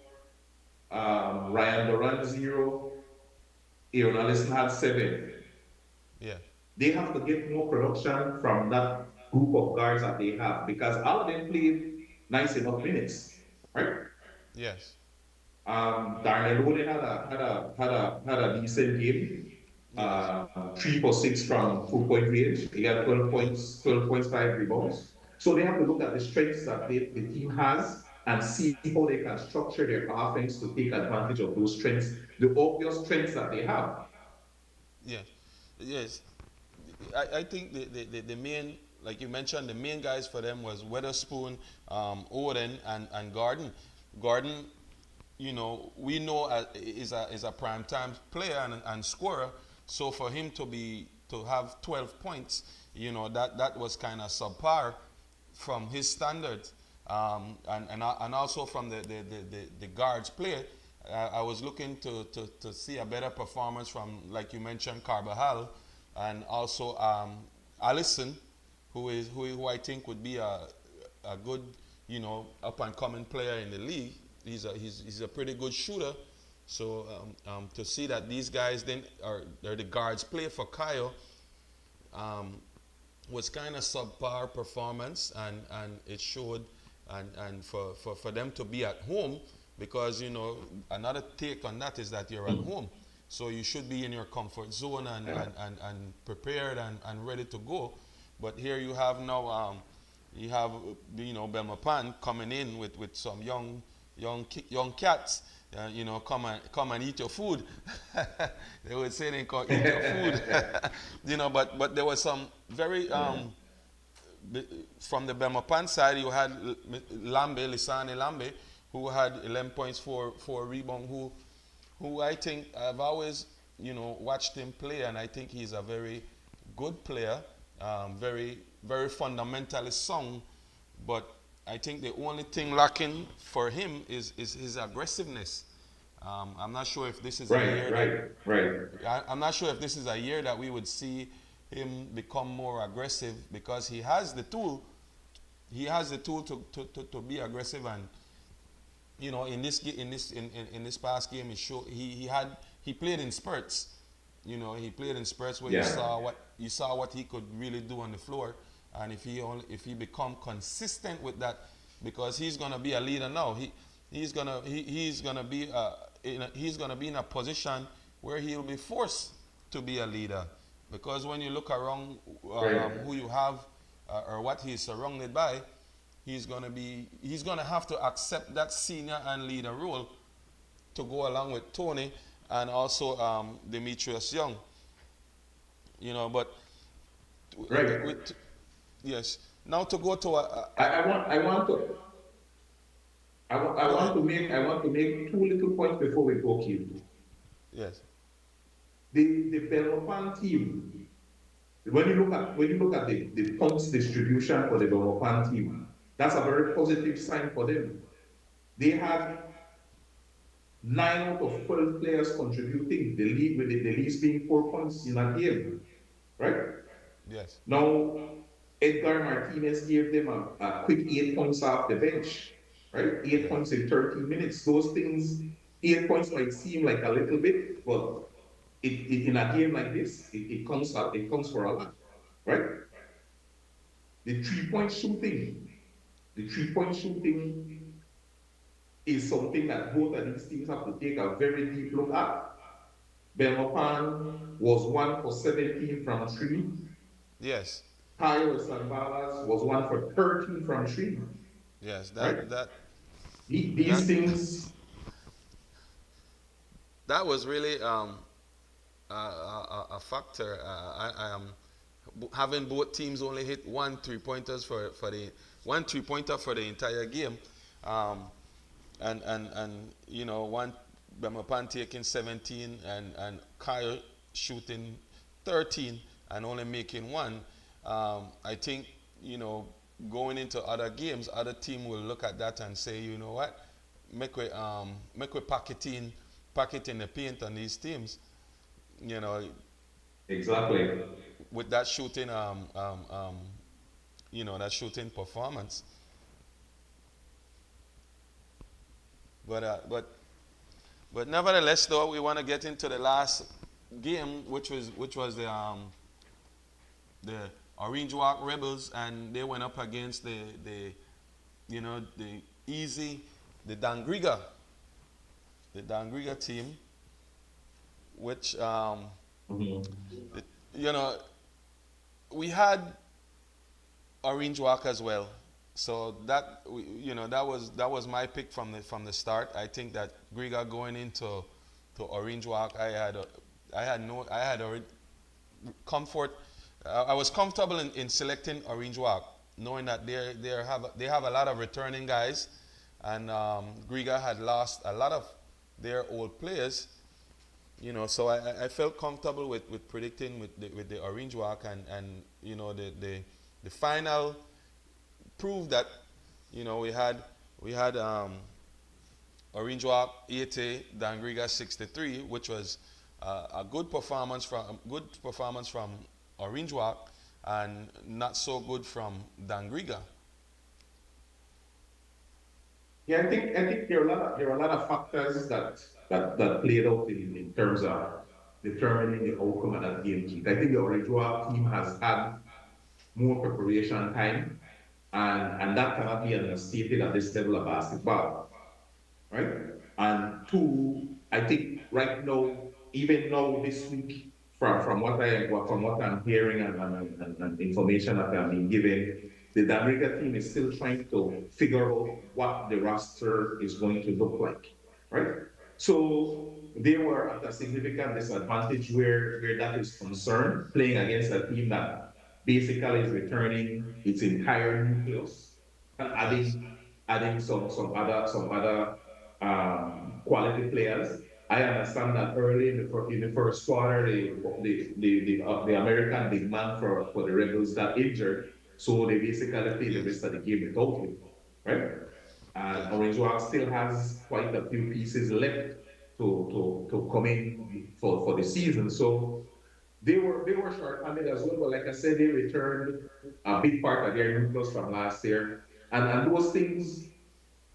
Speaker 2: Ryan Durant zero. Aaron Allison had seven.
Speaker 1: Yeah.
Speaker 2: They have to get more production from that group of guards that they have because all of them played nice enough minutes, right?
Speaker 1: Yes.
Speaker 2: Darnell Looney had a decent game.
Speaker 1: Yes.
Speaker 2: 3 for 6 from 2 point range. He had 12 points, 12 points, 5 rebounds. So they have to look at the strengths that the team has and see how they can structure their offense to take advantage of those strengths, the obvious strengths that they have.
Speaker 1: Yes. Yes. I think the main, like you mentioned, the main guys for them was Weatherspoon, Oden, and Garden. Garden, we know is a prime time player and scorer. So for him to be to have 12 points, that was kind of subpar from his standards, and also from the guards play. I was looking to see a better performance from, like you mentioned, Carvajal, and also Allison, who I think would be a good, up and coming player in the league. He's a pretty good shooter. So to see that these guys then are the guards play for Kyle, um, was kind of subpar performance, and it showed, and for them to be at home, because another take on that is that you're at home, so you should be in your comfort zone, and prepared, and ready to go. But here you have now, you have Belmopan coming in with some young cats, come and eat your food. They would say they come eat your food. But there was some very from the Belmopan side. You had Lisane Lambe, who had 11 points for rebound, who I think I've always watched him play, and I think he's a very good player, very very fundamentally sound. But I think the only thing lacking for him is his aggressiveness. I'm not sure if this is a
Speaker 2: Right,
Speaker 1: year that
Speaker 2: right, right,
Speaker 1: I'm not sure if this is a year that we would see him become more aggressive, because he has the tool. He has the tool to be aggressive, and in this past game, he played in spurts. He played in spurts where
Speaker 2: yeah,
Speaker 1: you saw what he could really do on the floor, and if he become consistent with that, because he's gonna be a leader now. He's gonna be he's gonna be in a position where he'll be forced to be a leader, because when you look around
Speaker 2: right,
Speaker 1: who you have, or what he's surrounded by, he's gonna have to accept that senior and leader role to go along with Tony, and also Demetrius Young. But
Speaker 2: right.
Speaker 1: with yes. Now to go to
Speaker 2: I
Speaker 1: go
Speaker 2: want
Speaker 1: ahead.
Speaker 2: to make two little points before we go, Kim.
Speaker 1: Yes.
Speaker 2: The Belmopan team, when you look at the points distribution for the Belmopan team, that's a very positive sign for them. They had 9 out of 12 players contributing, the lead with the least being 4 points in that game, right?
Speaker 1: Yes.
Speaker 2: Now, Edgar Martinez gave them a quick 8 points off the bench, right? Eight
Speaker 1: Yes.
Speaker 2: points in 13 minutes. Those things, 8 points might seem like a little bit, but in a game like this, it counts up, it counts for a lot, right? The 3 point shooting, the 3 point shooting is something that both of these teams have to take a very deep look at. Belmopan was 1 for 17 from three.
Speaker 1: Yes.
Speaker 2: Kyle Sanbalas was 1 for 13 from three,
Speaker 1: Yes.
Speaker 2: right?
Speaker 1: That
Speaker 2: These things,
Speaker 1: that was really a factor. I am having both teams only hit one 3 pointers for the 1 3 pointer for the entire game, um, and one Bemapan taking 17, and Kyle shooting 13 and only making one. I think going into other games, other team will look at that and say, you know what, make we pack it in the paint on these teams. You know,
Speaker 2: exactly.
Speaker 1: with that shooting that shooting performance. But nevertheless, though, we want to get into the last game, which was the Orange Walk Rebels, and they went up against the easy the Dangriga team, which
Speaker 2: Mhm.
Speaker 1: the, you know we had Orange Walk as well. So that was my pick from the start. I think that Griga going into to Orange Walk, I had already comfort. I was comfortable in selecting Orange Walk, knowing that they have a lot of returning guys, and Griga had lost a lot of their old players. So I felt comfortable with predicting with the Orange Walk, and the final proved that we had Orange Walk 80, Dangriga 63, which was a good performance from Orange Walk, and not so good from Dangriga.
Speaker 2: Yeah, I think there are a lot of factors that played out in terms of determining the outcome of that game, Keith. I think the original team has had more preparation time, and that cannot be understated at this level of basketball, right? And two, I think right now, even now this week, from what I'm hearing and information that I'm being given, the Damerica team is still trying to figure out what the roster is going to look like, right? So they were at a significant disadvantage where that is concerned, playing against a team that basically is returning its entire nucleus and
Speaker 1: Yes.
Speaker 2: adding some other quality players. I understand that early in the first quarter, the American big man for the Rebels got injured, so they basically played the
Speaker 1: Yes.
Speaker 2: rest of the game without him, right? And
Speaker 1: Yes.
Speaker 2: Orange Walk still has quite a few pieces left to come in for the season. So they were short-handed as well, but like I said, they returned a big part of their nucleus from last year, and those things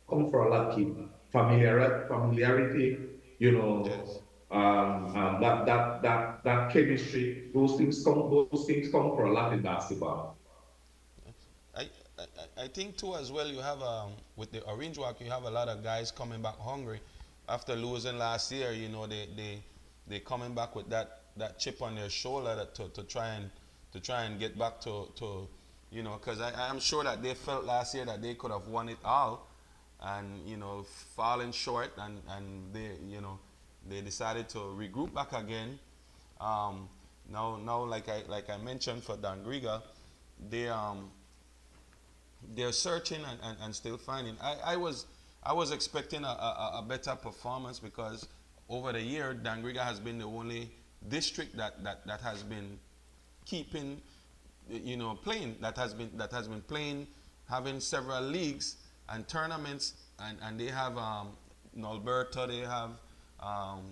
Speaker 2: come for a lot, kid. Familiarity,
Speaker 1: Yes.
Speaker 2: that chemistry, those things come for a lot in basketball.
Speaker 1: I, I think too as well. You have with the Orange Walk, you have a lot of guys coming back hungry after losing last year. They coming back with that chip on their shoulder to try and get back to because I'm sure that they felt last year that they could have won it all, and falling short, and they decided to regroup back again. Um, now like I mentioned for Dangriga, they they're searching and still finding. I was expecting a better performance, because over the year Dangriga has been the only district that has been keeping playing, that has been playing, having several leagues and tournaments, and they have in Alberta, they have um,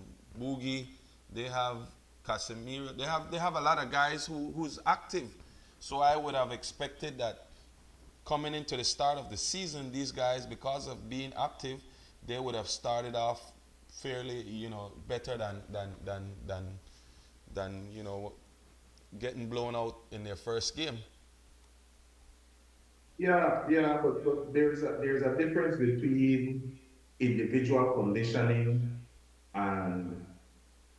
Speaker 1: Boogie, they have Casemiro, they have a lot of guys who's active. So I would have expected that coming into the start of the season, these guys, because of being active, they would have started off fairly, better than getting blown out in their first game.
Speaker 2: Yeah, but there's a difference between individual conditioning and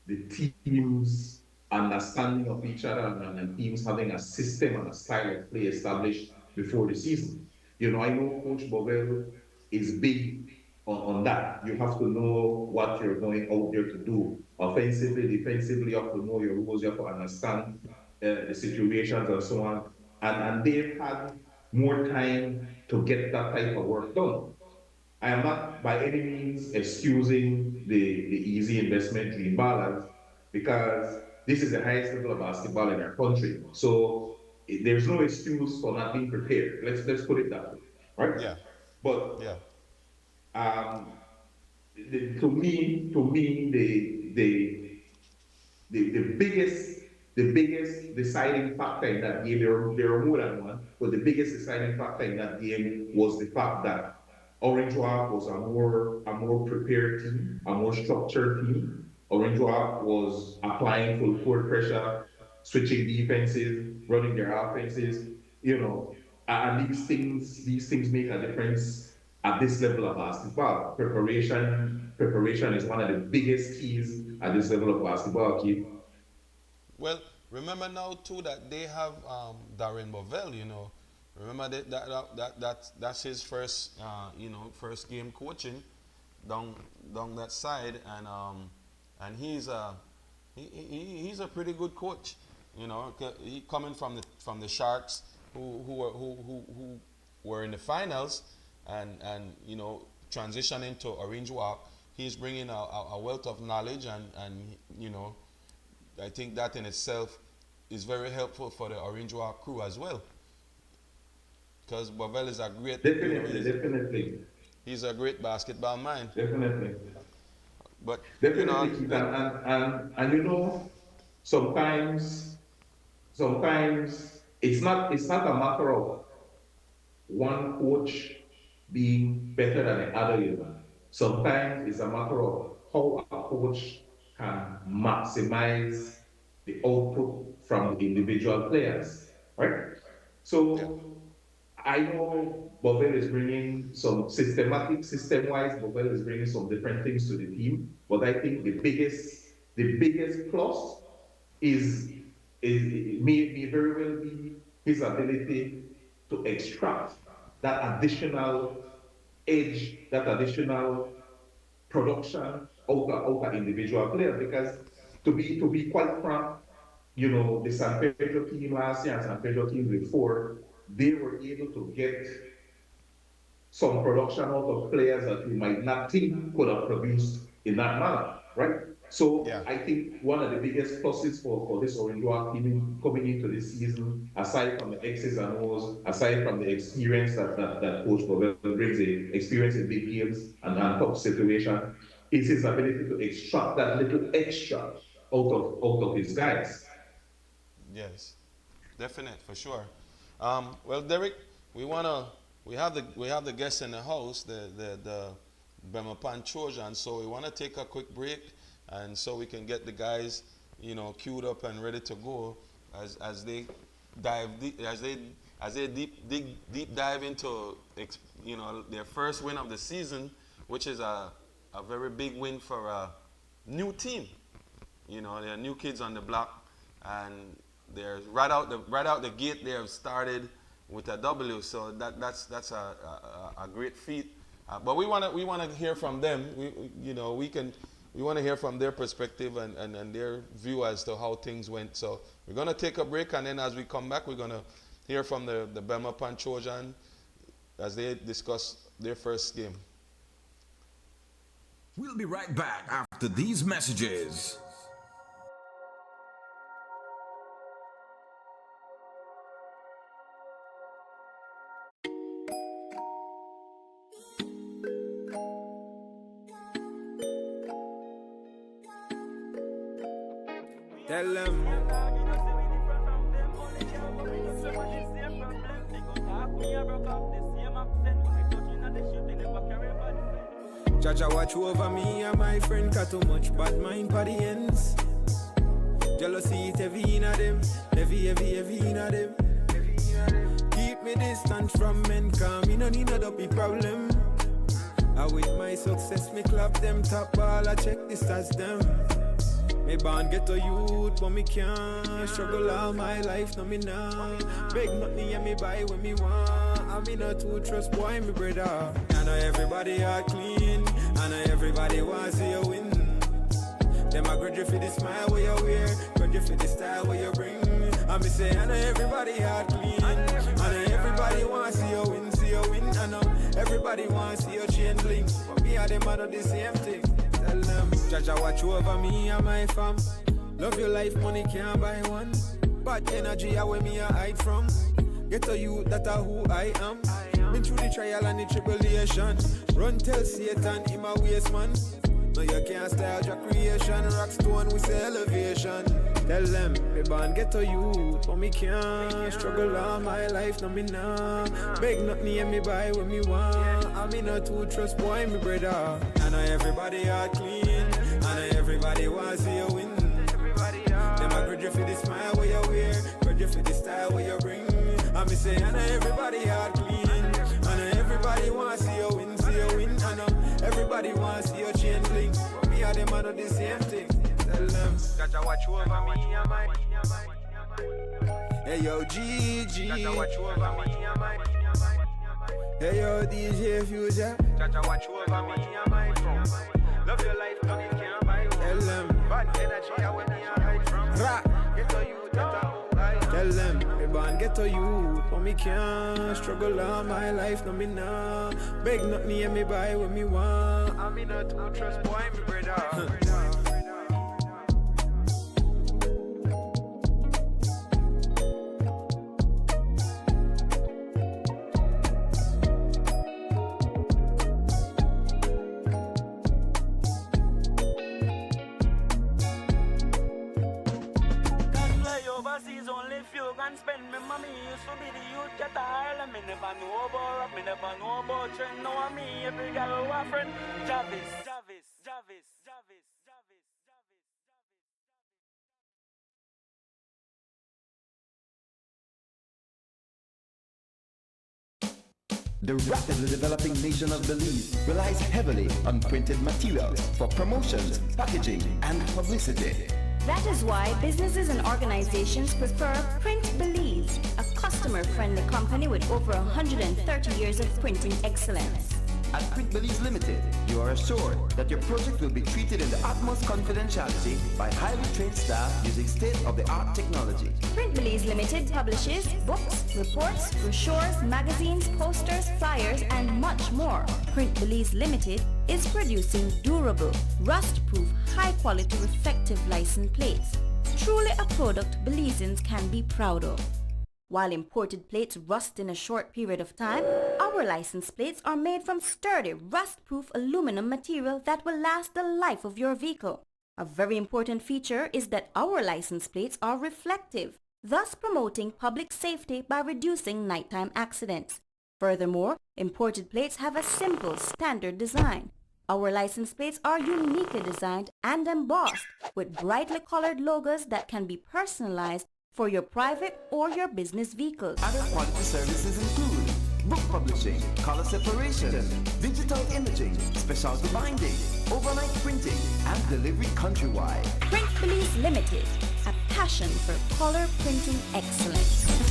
Speaker 2: the team's understanding of each other, and teams having a system and a style of play established before the season. I know Coach Bovell is big on that. You have to know what you're going out there to do. Offensively, defensively, you have to know your rules, you have to understand the situations and so on. And they've had more time to get that type of work done. I am not by any means excusing the easy investment dream ballers, because this is the highest level of basketball in our country. So there's no excuse for not being prepared. Let's put it that way, right?
Speaker 1: Yeah,
Speaker 2: But
Speaker 1: yeah.
Speaker 2: um, to me, the biggest deciding factor in that game, there are more than one, but the biggest deciding factor in that game was the fact that Orange Walk was a more prepared team, a more structured team. Orange Walk was applying full court pressure, switching defenses, running their offenses, and these things make a difference at this level of basketball. Preparation is one of the biggest keys at this level of basketball, Keith.
Speaker 1: Well, remember now too that they have Darren Bovell. Remember that's his first game coaching down down that side, and he's a pretty good coach. He coming from the Sharks, who were in the finals, and transitioning to Orange Walk. he's bringing a wealth of knowledge, and you know, I think that in itself is very helpful for the Orange Walk crew as well. Because Bovell is a great, you know,
Speaker 2: Definitely, definitely,
Speaker 1: he's a great basketball mind.
Speaker 2: definitely,
Speaker 1: But you know,
Speaker 2: definitely, Keith. And you know, sometimes it's not a matter of one coach being better than the other, you know. Sometimes it's a matter of how a coach can maximize the output from the individual players, right?
Speaker 1: yeah,
Speaker 2: So I know Bobel is bringing some system-wise, Bobel is bringing some different things to the team, but I think the biggest plus is may very well be his ability to extract that additional edge, that additional production out of individual players. Because to be quite frank, you know, the San Pedro team last year and San Pedro team before, they were able to get some production out of players that you might not think could have produced in that manner, right? So
Speaker 1: yeah,
Speaker 2: I think one of the biggest pluses for this Orange Walk team coming into this season, aside from the X's and O's, aside from the experience that Coach Bobel brings, the experience in big games and tough situation, is his ability to extract that little extra out of his guys.
Speaker 1: yes. Definite for sure. Well, Derek, we wanna we have the guests in the house, the Bremerpan Trojans. So we wanna take a quick break, and so we can get the guys, you know, queued up and ready to go as they dive deep, as they deep dive into you know, their first win of the season, which is a very big win for a new team. You know, there are new kids on the block, and they're right out the gate. They have started with a W, so that's a great feat. But we wanna hear from them. You know, we want to hear from their perspective and their view as to how things went. So we're gonna take a break, and then as we come back, we're gonna hear from the Bema Pan Trojan as they discuss their first game.
Speaker 3: We'll be right back after these messages.
Speaker 4: Tell them. Jaja watch over me and my friend, got too much bad mind for the ends. Jealousy it heavy in them, heavy in them. Keep me distant from men, cause me no need no dopey problem. I with my success, me clap them top ball, I check this as them. Me born get a youth, but me can't struggle all my life, no me nah. Beg nothing and me buy when me want. I me not too trust boy, me brother. I know everybody are clean, I know everybody wants to see you win. Them I grudge you for the smile where you wear, grudge you for the style where you bring. I me say I know everybody are clean, I know everybody wants to see you win. I know everybody wants to see you chain bling, but me and them I do the same thing. Tell them, Jaja watch over me and my fam. Love your life, money can't buy one. Bad energy are where me I hide from. Get to you, that are who I am. Been through the trial and the tribulation. Run tell Satan in my waist man. No you can't style your creation. Rockstone with elevation. Tell them, me born get to you, but me can't struggle all my life, no me nah. Beg nothing and me buy when me want. I me not too trust boy, me brother. I know everybody are clean, I know everybody wants to see you win. Them I grudge you for the smile where you wear, grudge you for the style where you bring. I me say I know everybody are clean, I know everybody wants to see you win, I know everybody wants to see you chain bling, but me and them I do the same thing. Tell them, Jaja watch over me and my. Hey yo GG, Jaja watch over me and my. Hey yo DJ Future, Jaja watch over me and my phone. Love your life, nothing can buy. Tell them, bad energy I when me I hide from. Ra, get to you, tata. Tell them, me born get to you, but me can't struggle all my life, no me nah. Beg not near me buy what me want. I mean not too trust boy, me brother.
Speaker 5: Spend me mommy used to be the youth get all me never know about rap, me never know about trend. Now I me every girl who a friend. Jarvis, Jarvis, Jarvis, Jarvis, Jarvis, Jarvis.
Speaker 6: The rapidly developing nation of Belize relies heavily on printed materials for promotions, packaging, and publicity.
Speaker 7: That is why businesses and organizations prefer Print Belize, a customer-friendly company with over 130 years of printing excellence.
Speaker 6: At Print Belize Limited, you are assured that your project will be treated in the utmost confidentiality by highly trained staff using state-of-the-art technology.
Speaker 7: Print Belize Limited publishes books, reports, brochures, magazines, posters, flyers, and much more. Print Belize Limited is producing durable, rust-proof, high-quality reflective license plates. Truly a product Belizeans can be proud of. While imported plates rust in a short period of time, our license plates are made from sturdy, rust-proof aluminum material that will last the life of your vehicle. A very important feature is that our license plates are reflective, thus promoting public safety by reducing nighttime accidents. Furthermore, imported plates have a simple, standard design. Our license plates are uniquely designed and embossed with brightly colored logos that can be personalized for your private or your business vehicles.
Speaker 6: Other quality services include book publishing, color separation, digital imaging, specialty binding, overnight printing, and delivery countrywide.
Speaker 7: Print Belize Limited, a passion for color printing excellence.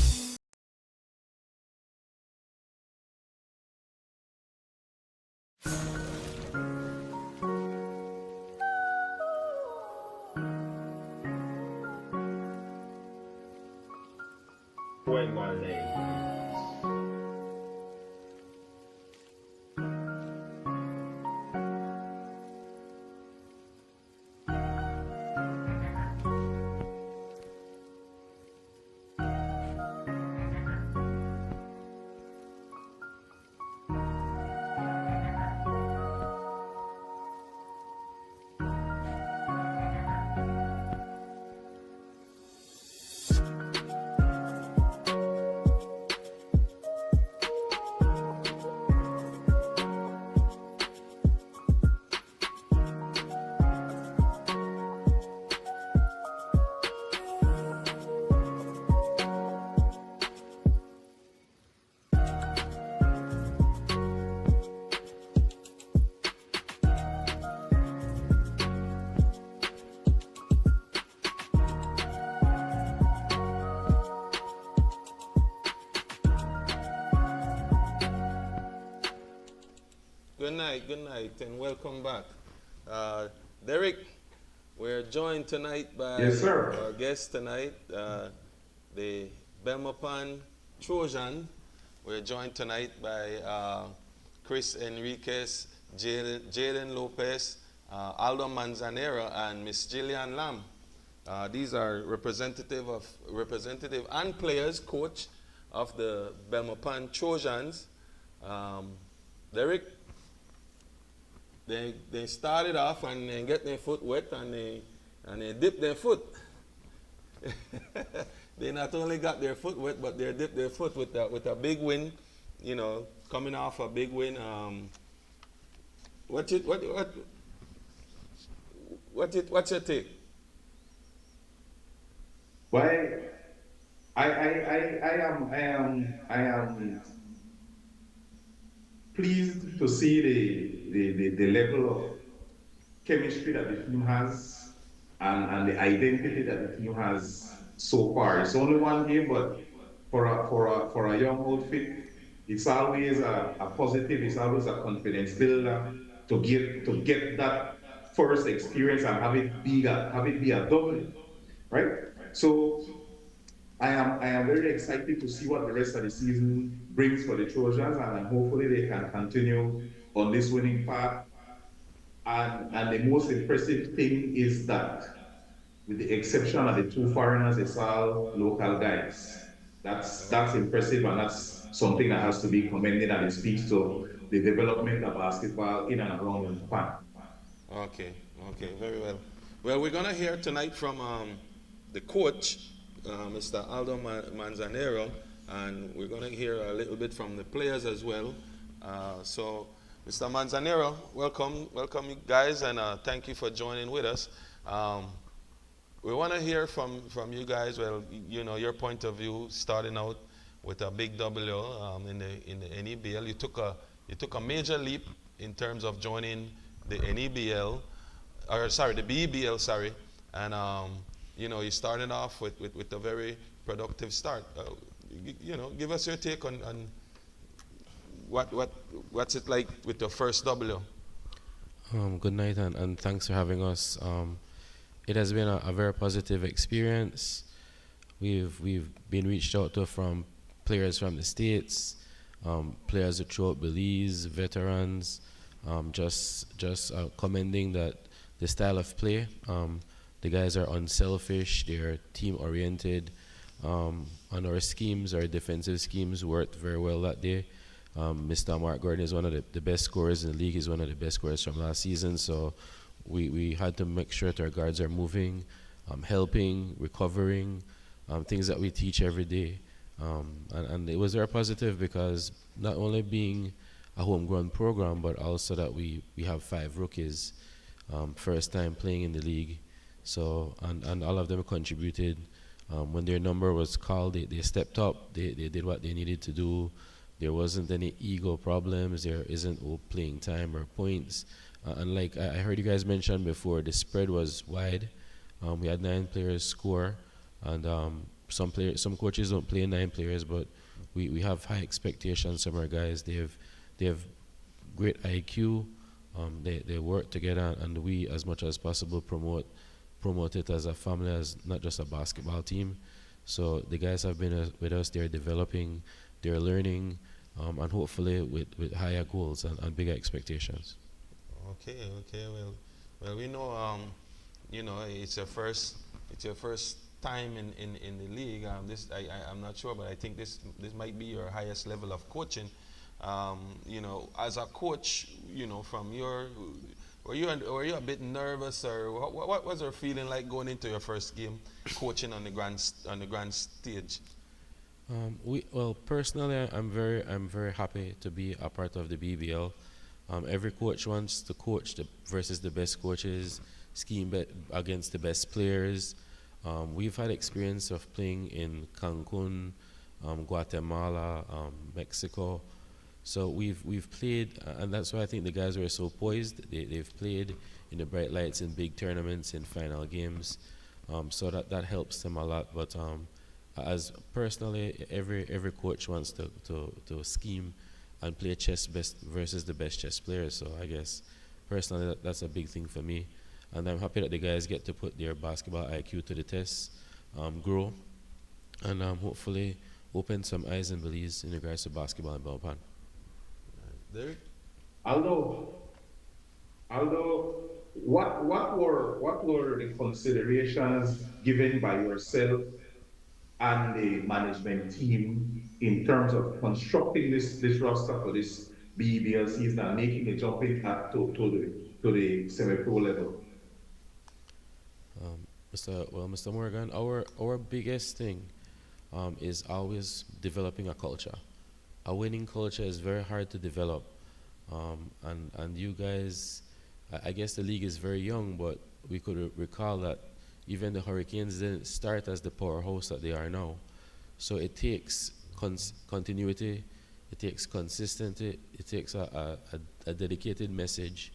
Speaker 1: Good night, and welcome back. Derek, we're joined tonight by
Speaker 2: Yes, sir.
Speaker 1: our guest tonight, the Belmopan Trojan. We're joined tonight by Chris Enriquez, Jaden Lopez, Aldo Manzanera, and Miss Gillian Lam. These are representative and players, coach of the Belmopan Trojans. Derek, they started off and they get their foot wet and they dip their foot. They not only got their foot wet, but they dipped their foot with a big win, coming off a big win. What's your take?
Speaker 2: Well, I am pleased to see the level of chemistry that the team has and the identity that the team has so far. It's only one game, but for a young outfit, it's always a positive, it's always a confidence builder to get that first experience and have it be a double, right? So I am very excited to see what the rest of the season brings for the Trojans, and hopefully they can continue on this winning path. And the most impressive thing is that, with the exception of the two foreigners, it's all local guys. That's impressive, and that's something that has to be commended, and it speaks to the development of basketball in and around Japan.
Speaker 1: Okay, okay, very well. Well, we're gonna hear tonight from the coach, Mr. Aldo Manzanero, and we're gonna hear a little bit from the players as well. So, Mr. Manzanero, welcome you guys, and thank you for joining with us. Um, we want to hear from you guys. Well, you know your point of view, starting out with a big W in the NEBL. You took a major leap in terms of joining the NEBL, or sorry, the BBL, sorry, and you started off with a very productive start. Give us your take on what's it like with your first W.
Speaker 8: Good night, and thanks for having us. It has been a very positive experience. We've been reached out to from players from the States, players throughout Belize, veterans, just commending that the style of play. The guys are unselfish, they're team oriented, and our schemes, our defensive schemes worked very well that day. Mr. Mark Gordon is one of the best scorers in the league. He's one of the best scorers from last season. So we had to make sure that our guards are moving, helping, recovering, things that we teach every day. And it was very positive because not only being a homegrown program, but also that we have 5 rookies, first time playing in the league. So, and all of them contributed. When their number was called, they stepped up, they did what they needed to do. There wasn't any ego problems, there isn't playing time or points. And like I heard you guys mention before, the spread was wide. We had 9 players score, and some coaches don't play 9 players, but we have high expectations from our guys. They have great IQ. They work together, and we, as much as possible, promote it as a family, as not just a basketball team. So the guys have been with us. They're developing, they're learning, and hopefully with higher goals and bigger expectations.
Speaker 1: Okay. Well, we know, it's your first time in the league. I'm not sure, but I think this might be your highest level of coaching. As a coach, from were you a bit nervous, or what was your feeling like going into your first game, coaching on the grand stage?
Speaker 8: Well, personally, I'm very happy to be a part of the BBL. Every coach wants to coach versus the best coaches, scheme against the best players. We've had experience of playing in Cancun, Guatemala, Mexico. So we've played, and that's why I think the guys were so poised. They've played in the bright lights in big tournaments, in final games. So that helps them a lot. But as personally, every coach wants to scheme and play chess best versus the best chess players. So I guess personally that's a big thing for me, and I'm happy that the guys get to put their basketball IQ to the test, grow, and hopefully open some eyes in Belize in regards to basketball in Belpan.
Speaker 1: Derek?
Speaker 2: Although, what were the considerations given by yourself and the management team in terms of constructing this roster for this BBL season and making a jumping at to the semi-pro level?
Speaker 8: Mr. Morgan, our biggest thing is always developing a culture. A winning culture is very hard to develop, and you guys, I guess the league is very young, but we could recall that even the Hurricanes didn't start as the powerhouse that they are now. So it takes continuity, it takes consistency, it takes a dedicated message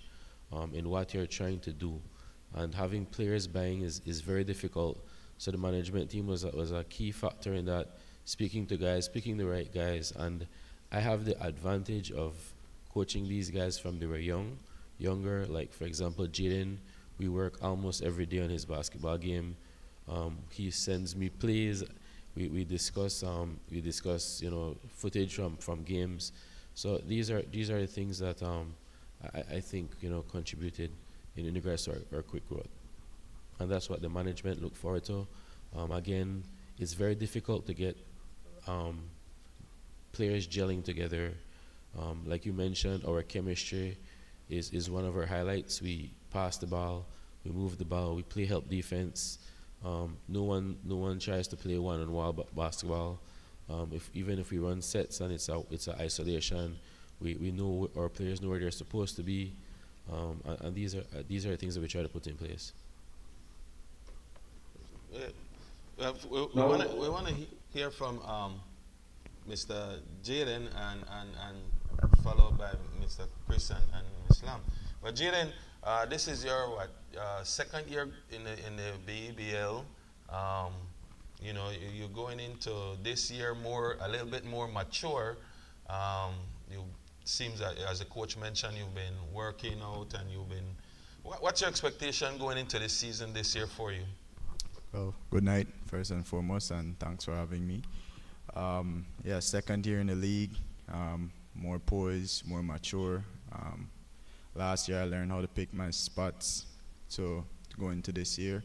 Speaker 8: in what you're trying to do. And having players buying is very difficult. So the management team was a key factor in that, speaking to guys, picking the right guys. And I have the advantage of coaching these guys from they were younger. Like, for example, Jaden, we work almost every day on his basketball game. He sends me plays. we discuss footage from games. So these are the things that I think contributed in regards to our quick growth, and that's what the management look forward to. Again, it's very difficult to get um, players gelling together. Like you mentioned, our chemistry is one of our highlights. We pass the ball, we move the ball, we play help defense. No one tries to play one-on-one basketball. If even if we run sets and it's a isolation, we know our players know where they're supposed to be, and these are the things that we try to put in place.
Speaker 1: Yeah. We want to hear from Mr. Jaden and followed by Mr. Chris and Islam. But Jaden, this is your second year in the BBL. Um, you're going into this year a little bit more mature. You seems that as the coach mentioned, you've been working out and you've been. What's your expectation going into this season this year for you?
Speaker 9: Well, good night, first and foremost, and thanks for having me. Yeah, second year in the league, more poised, more mature. Last year I learned how to pick my spots, so to go into this year.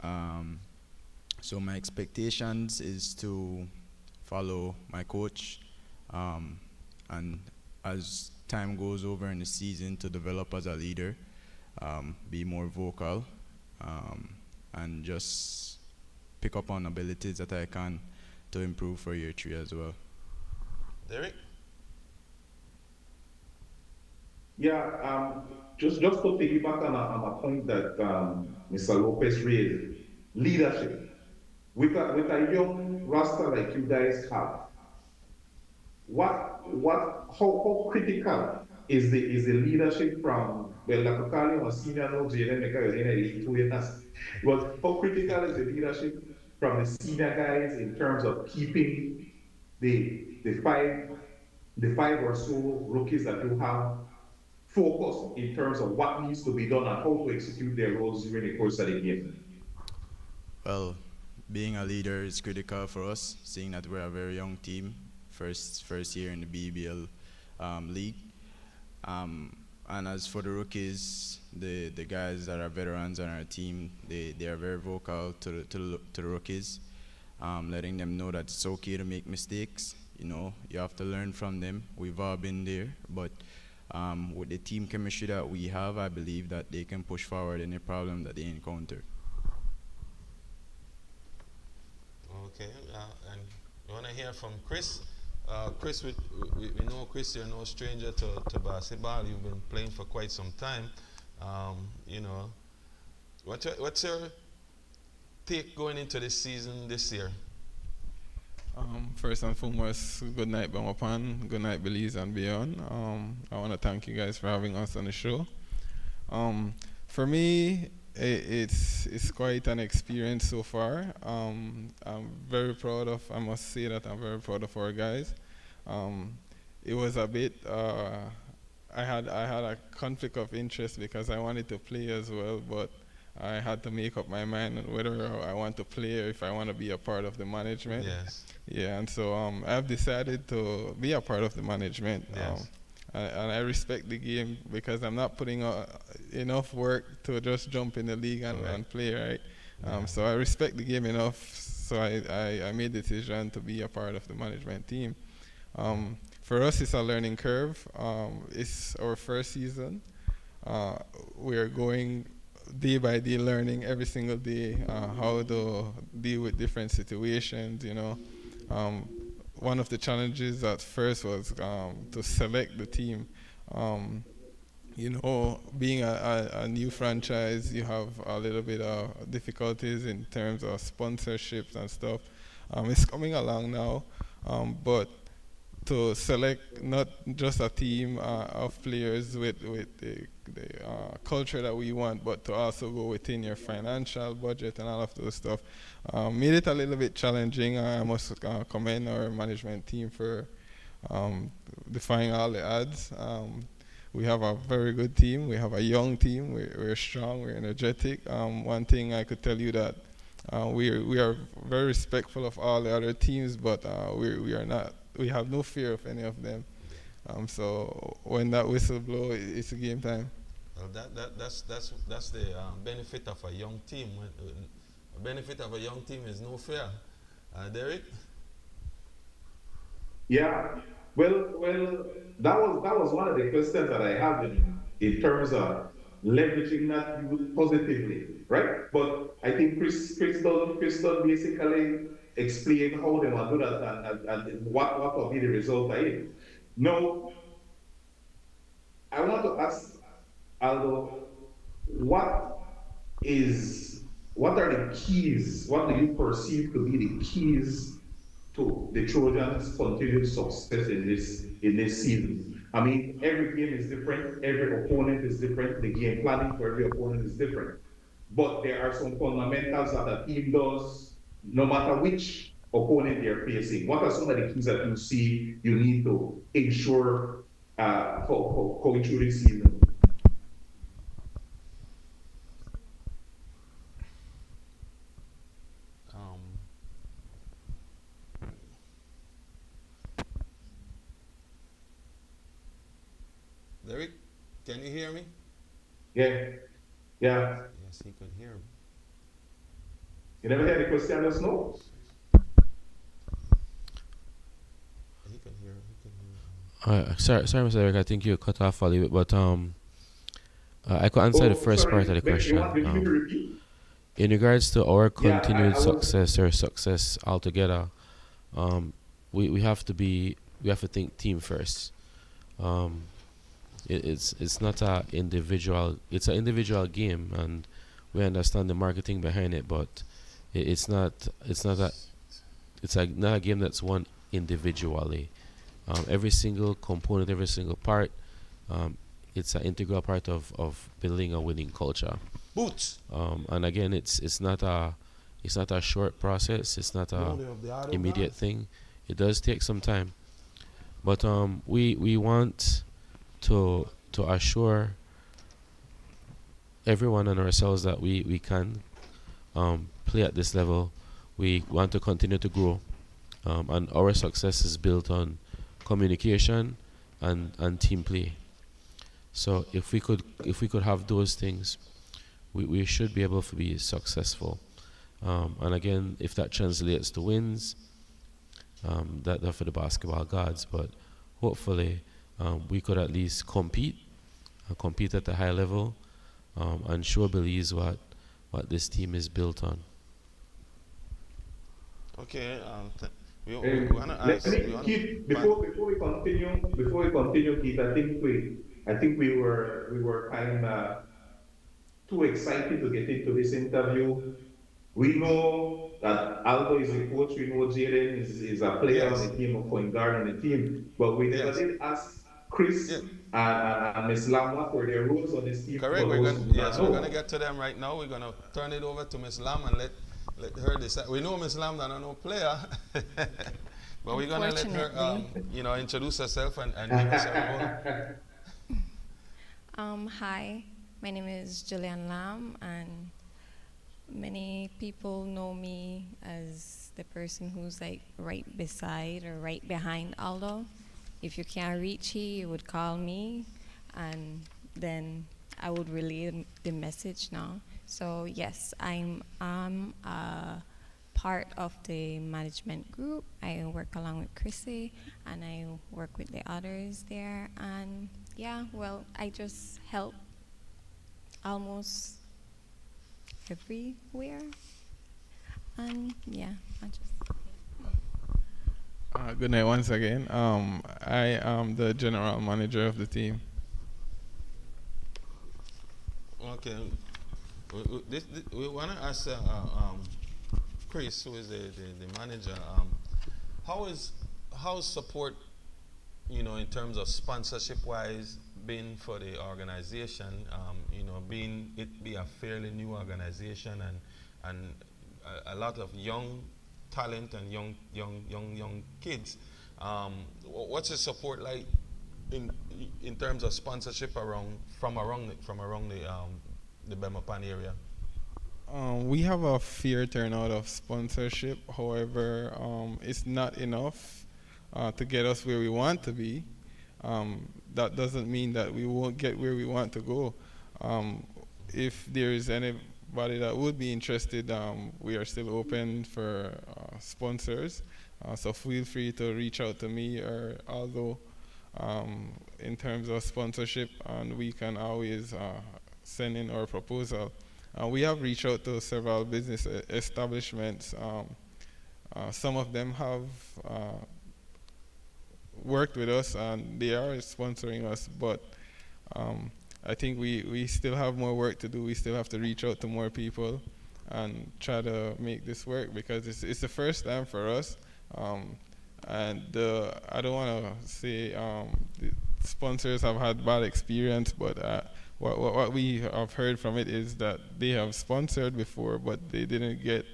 Speaker 9: Um, so my expectations is to follow my coach, and as time goes over in the season, to develop as a leader, be more vocal, and just pick up on abilities that I can to improve for year 3 as well.
Speaker 1: Derek?
Speaker 2: Yeah, just to piggyback on a point that Mr. Lopez raised, leadership. With a young roster like you guys have, how critical is the leadership from, well, like we call him a senior no Jalen because in a league 2 years, but how critical is the leadership from the senior guys in terms of keeping the five or so rookies that you have focused in terms of what needs to be done and how to execute their roles during the course of the game?
Speaker 9: Well, being a leader is critical for us, seeing that we're a very young team, first year in the BBL league. And as for the rookies, the guys that are veterans on our team, they are very vocal to the rookies, letting them know that it's okay to make mistakes. You have to learn from them. We've all been there, but with the team chemistry that we have, I believe that they can push forward any problem that they encounter.
Speaker 1: Okay, and we want to hear from Chris. Chris, we know Chris, you're no stranger to basketball. You've been playing for quite some time. What's your take going into this season this year?
Speaker 10: First and foremost, good night, Bamapan. Good night, Belize and beyond. I want to thank you guys for having us on the show. For me, it's quite an experience so far. I'm very proud of. I must say that I'm very proud of our guys. It was a bit. I had a conflict of interest because I wanted to play as well, but I had to make up my mind on whether I want to play or if I want to be a part of the management.
Speaker 1: Yes.
Speaker 10: Yeah, and so I've decided to be a part of the management.
Speaker 1: Yes.
Speaker 10: And I respect the game because I'm not putting enough work to just jump in the league and play, right?
Speaker 1: Yeah.
Speaker 10: So I respect the game enough, so I made the decision to be a part of the management team. For us, it's a learning curve. It's our first season. We are going day by day, learning every single day how to deal with different situations, one of the challenges at first was to select the team. Being a new franchise, you have a little bit of difficulties in terms of sponsorships and stuff. It's coming along now, but to select not just a team of players with the culture that we want, but to also go within your financial budget and all of those stuff, made it a little bit challenging. I must commend our management team for defying all the odds. We have a very good team. We have a young team. We're strong. We're energetic. One thing I could tell you that We are very respectful of all the other teams, but we are not. We have no fear of any of them. So when that whistle blow, it's a game time.
Speaker 1: Well, that's the benefit of a young team. The benefit of a young team is no fear. Derek?
Speaker 2: Yeah. Well, that was one of the questions that I have in terms of leveraging that youth positively, right? But I think Chris done basically explain how they want to do that and what will be the result of it. Now, I want to ask Aldo, what what are the keys? What do you perceive to be the keys to the Trojans' continued success in this season? I mean, every game is different, every opponent is different, the game planning for every opponent is different. But there are some fundamentals that a team does, no matter which opponent they're facing. What are some of the keys that you see you need to ensure for going through this season?
Speaker 1: Um, Derek, can you hear me?
Speaker 2: Yeah, yeah.
Speaker 1: Yes, he could hear me.
Speaker 2: You never heard the question just now?
Speaker 1: He could hear. He could hear.
Speaker 8: Sorry, Mr. Eric. I think you cut off a little bit, but I could answer the
Speaker 2: Oh,
Speaker 8: first part of
Speaker 2: sorry.
Speaker 8: the question.
Speaker 2: You need to repeat?
Speaker 8: In regards to our
Speaker 2: Yeah,
Speaker 8: continued
Speaker 2: I was.
Speaker 8: success or success altogether, we have to think team first. Um, it's not a individual. It's an individual game, and we understand the marketing behind it, but it's not a game that's won individually. Every single component, every single part, um, it's an integral part of building a winning culture.
Speaker 1: Boots.
Speaker 8: And again, it's not a short process. It's not
Speaker 1: No,
Speaker 8: a
Speaker 1: they have the auto
Speaker 8: immediate
Speaker 1: guys.
Speaker 8: thing. It does take some time, but we want to assure everyone and ourselves that we can play at this level. We want to continue to grow, and our success is built on communication and team play. So if we could have those things, we should be able to be successful. And again, if that translates to wins, that for the basketball gods. But hopefully, we could at least compete at a high level, and show Belize what this team is built on.
Speaker 1: Okay. We wanna
Speaker 2: Let
Speaker 1: ask. We
Speaker 2: me
Speaker 1: wanna.
Speaker 2: keep
Speaker 1: But
Speaker 2: before we continue, Keith. I think we were kind of too excited to get into this interview. We know that Aldo is a coach. We know Jaden is a player on
Speaker 1: yes,
Speaker 2: the team, a point guard on the team. But we never
Speaker 1: yes,
Speaker 2: did ask Chris
Speaker 1: yeah.
Speaker 2: and Miss Lam what were their roles on this team
Speaker 1: Correct.
Speaker 2: for those who do not
Speaker 1: We're gonna
Speaker 2: know.
Speaker 1: get to them right now. We're gonna turn it over to Miss Lam and let her decide. We know Miss Lam that I no player, but we're gonna let her
Speaker 11: Unfortunately.
Speaker 1: introduce herself and give us her role.
Speaker 11: Hi, my name is Julian Lam, and many people know me as the person who's like right beside or right behind Aldo. If you can't reach he, you would call me, and then I would relay the message now. So yes, I'm a part of the management group. I work along with Chrissy, and I work with the others there. And yeah, well, I just help almost everywhere. And yeah, I just.
Speaker 10: Good night once again. I am the general manager of the team.
Speaker 1: Okay. We wanna ask Chris, who is the manager. How is support, in terms of sponsorship wise, been for the organization? Being it be a fairly new organization and a lot of young talent and young kids. What's the support like in in terms of sponsorship around the Bemapan area?
Speaker 10: We have a fair turnout of sponsorship. However, it's not enough to get us where we want to be. That doesn't mean that we won't get where we want to go. If there is anybody that would be interested, we are still open for sponsors. So feel free to reach out to me or Aldo in terms of sponsorship, and we can always send in our proposal. We have reached out to several business establishments. Some of them have worked with us and they are sponsoring us, but I think we still have more work to do. We still have to reach out to more people and try to make this work because it's the first time for us. And I don't want to say the sponsors have had bad experience, but what we have heard from it is that they have sponsored before, but they didn't get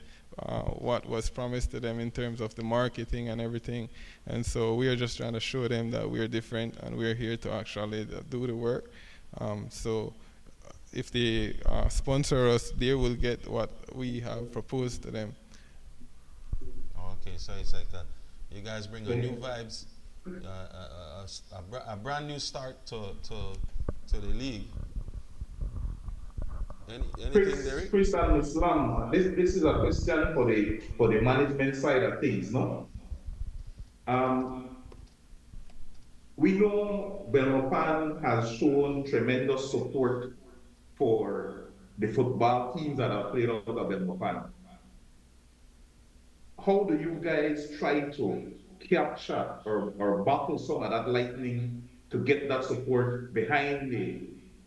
Speaker 10: what was promised to them in terms of the marketing and everything. And so we are just trying to show them that we are different and we are here to actually do the work. So if they sponsor us, they will get what we have proposed to them.
Speaker 1: Okay, so it's like you guys bring a new vibes, a brand new start to the league. Anything, Derek?
Speaker 2: Chris and Islam, this is a question for the management side of things, no? Um, we know Belmopan has shown tremendous support for the football teams that have played out of Belmopan. How do you guys try to capture or bottle some of that lightning to get that support behind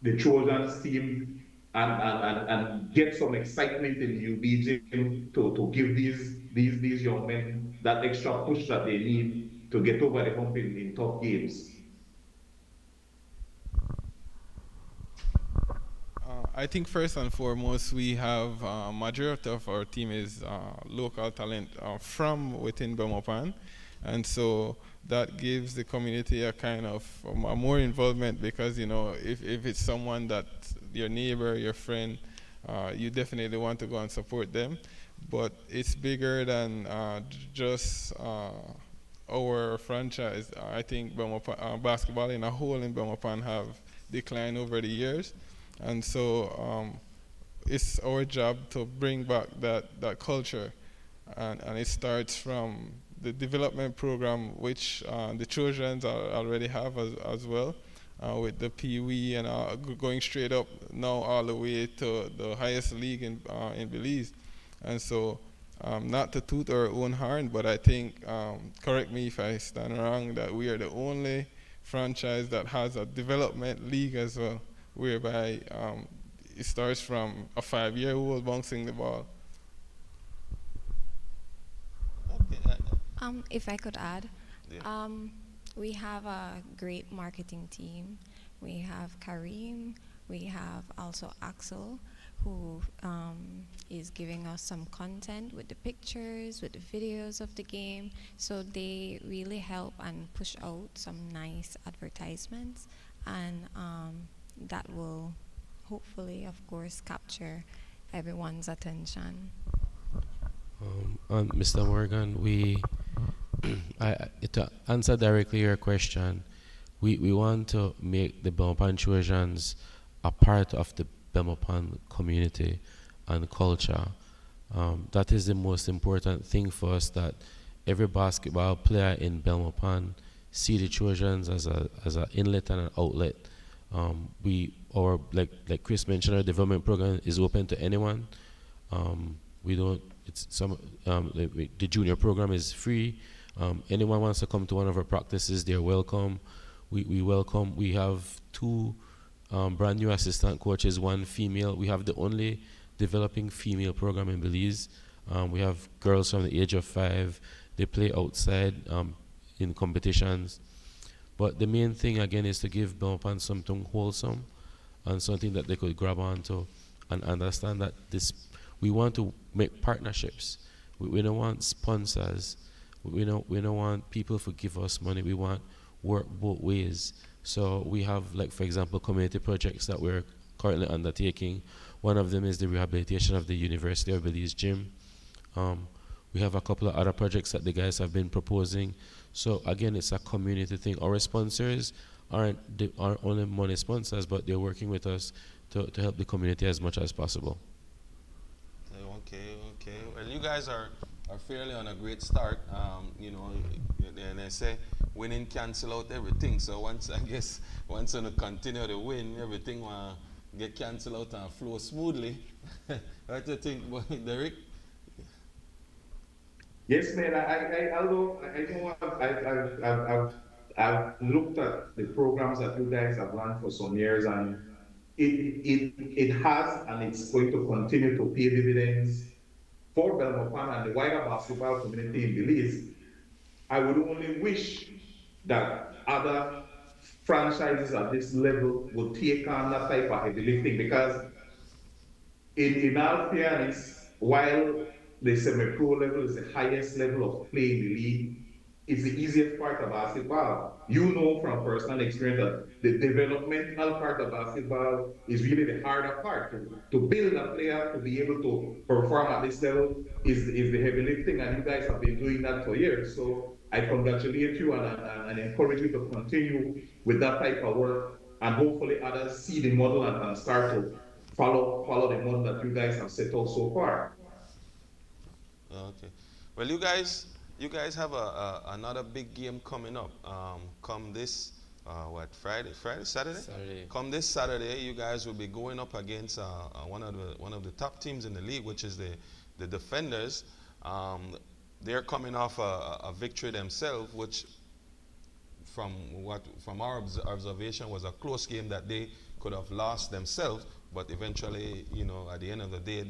Speaker 2: the Trojans team and get some excitement in the UB gym to give these young men that extra push that they need to get over the hump in tough games?
Speaker 10: I think first and foremost, we have majority of our team is local talent from within Belmopan, and so that gives the community a kind of more involvement because if it's someone that your neighbor, your friend, you definitely want to go and support them. But it's bigger than just our franchise. I think basketball in a whole in Belmopan have declined over the years. And so it's our job to bring back that culture. And it starts from the development program, which the children already have as well, with the Pee-wee and going straight up now all the way to the highest league in Belize. And so not to toot our own horn, but I think, correct me if I stand wrong, that we are the only franchise that has a development league as well, whereby it starts from a 5-year-old bouncing the ball.
Speaker 11: If I could add,
Speaker 1: Yeah.
Speaker 11: we have a great marketing team. We have Kareem. We have also Axel, who is giving us some content with the pictures, with the videos of the game. So they really help and push out some nice advertisements, and that will hopefully, of course, capture everyone's attention.
Speaker 8: And Mr. Morgan, to answer directly your question, we want to make the Belmopan Trojans a part of the Belmopan community and culture. That is the most important thing for us, that every basketball player in Belmopan see the Trojans as an inlet and an outlet. Like Chris mentioned, our development program is open to anyone. The junior program is free. Anyone wants to come to one of our practices, they're welcome. We welcome. We have 2 brand new assistant coaches, 1 female. We have the only developing female program in Belize. We have girls from the age of 5. They play outside in competitions. But the main thing, again, is to give Belmopan something wholesome and something that they could grab onto and understand that we want to make partnerships. We don't want sponsors. We don't want people to give us money. We want work both ways. So we have, like, for example, community projects that we're currently undertaking. One of them is the rehabilitation of the University of Belize gym. We have a couple of other projects that the guys have been proposing. So again, it's a community thing. Our sponsors aren't only money sponsors, but they're working with us to help the community as much as possible.
Speaker 1: Okay. Well, you guys are fairly on a great start. You know, and they say winning cancel out everything. So once you continue to win, everything will get canceled out and flow smoothly. What do you think, Derek?
Speaker 2: Yes, man. Although I know I've looked at the programs that you guys have run for some years, and it has, and it's going to continue to pay dividends for Belmopan and the wider basketball community in Belize. I would only wish that other franchises at this level would take on that type of heavy lifting, because in all fairness, while the semi-pro level is the highest level of play in the league, it's the easiest part of basketball. You know from personal experience that the developmental part of basketball is really the harder part. To build a player to be able to perform at this level is the heavy lifting, and you guys have been doing that for years. So I congratulate you and encourage you to continue with that type of work, and hopefully others see the model and start to follow the model that you guys have set out so far.
Speaker 1: Okay. Well, you guys have another big game coming up. Come this Friday, Saturday?
Speaker 8: Saturday.
Speaker 1: Come this Saturday, you guys will be going up against one of the top teams in the league, which is the Defenders. They're coming off a victory themselves, which from our observation was a close game that they could have lost themselves, but eventually, you know, at the end of the day,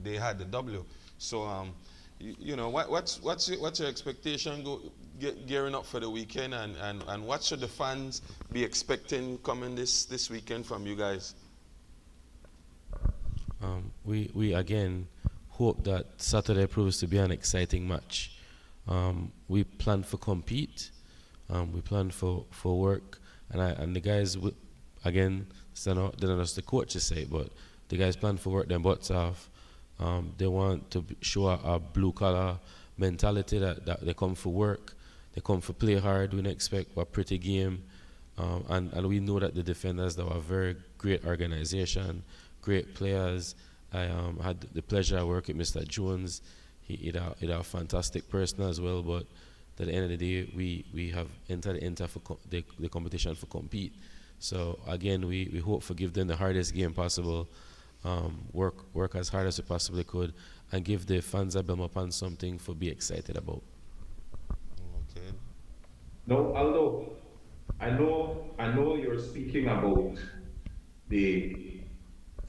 Speaker 1: they had the W. So, you know, what's your expectation gearing up for the weekend, and what should the fans be expecting coming this weekend from you guys?
Speaker 8: We again hope that Saturday proves to be an exciting match. We plan for compete. We plan for work, and the guys again, not just the coaches say, but the guys plan for work their butts off. They want to show a blue collar mentality that they come for work, they come for play hard. We don't expect a pretty game, and we know that the Defenders, they are a very great organization, great players. I had the pleasure of working with Mr. Jones. He's a fantastic person as well, but at the end of the day, we have entered into the competition for compete. So again, we hope to give them the hardest game possible, work as hard as we possibly could, and give the fans at Belmopan something to be excited about.
Speaker 2: Okay. No, Aldo, I know you're speaking about the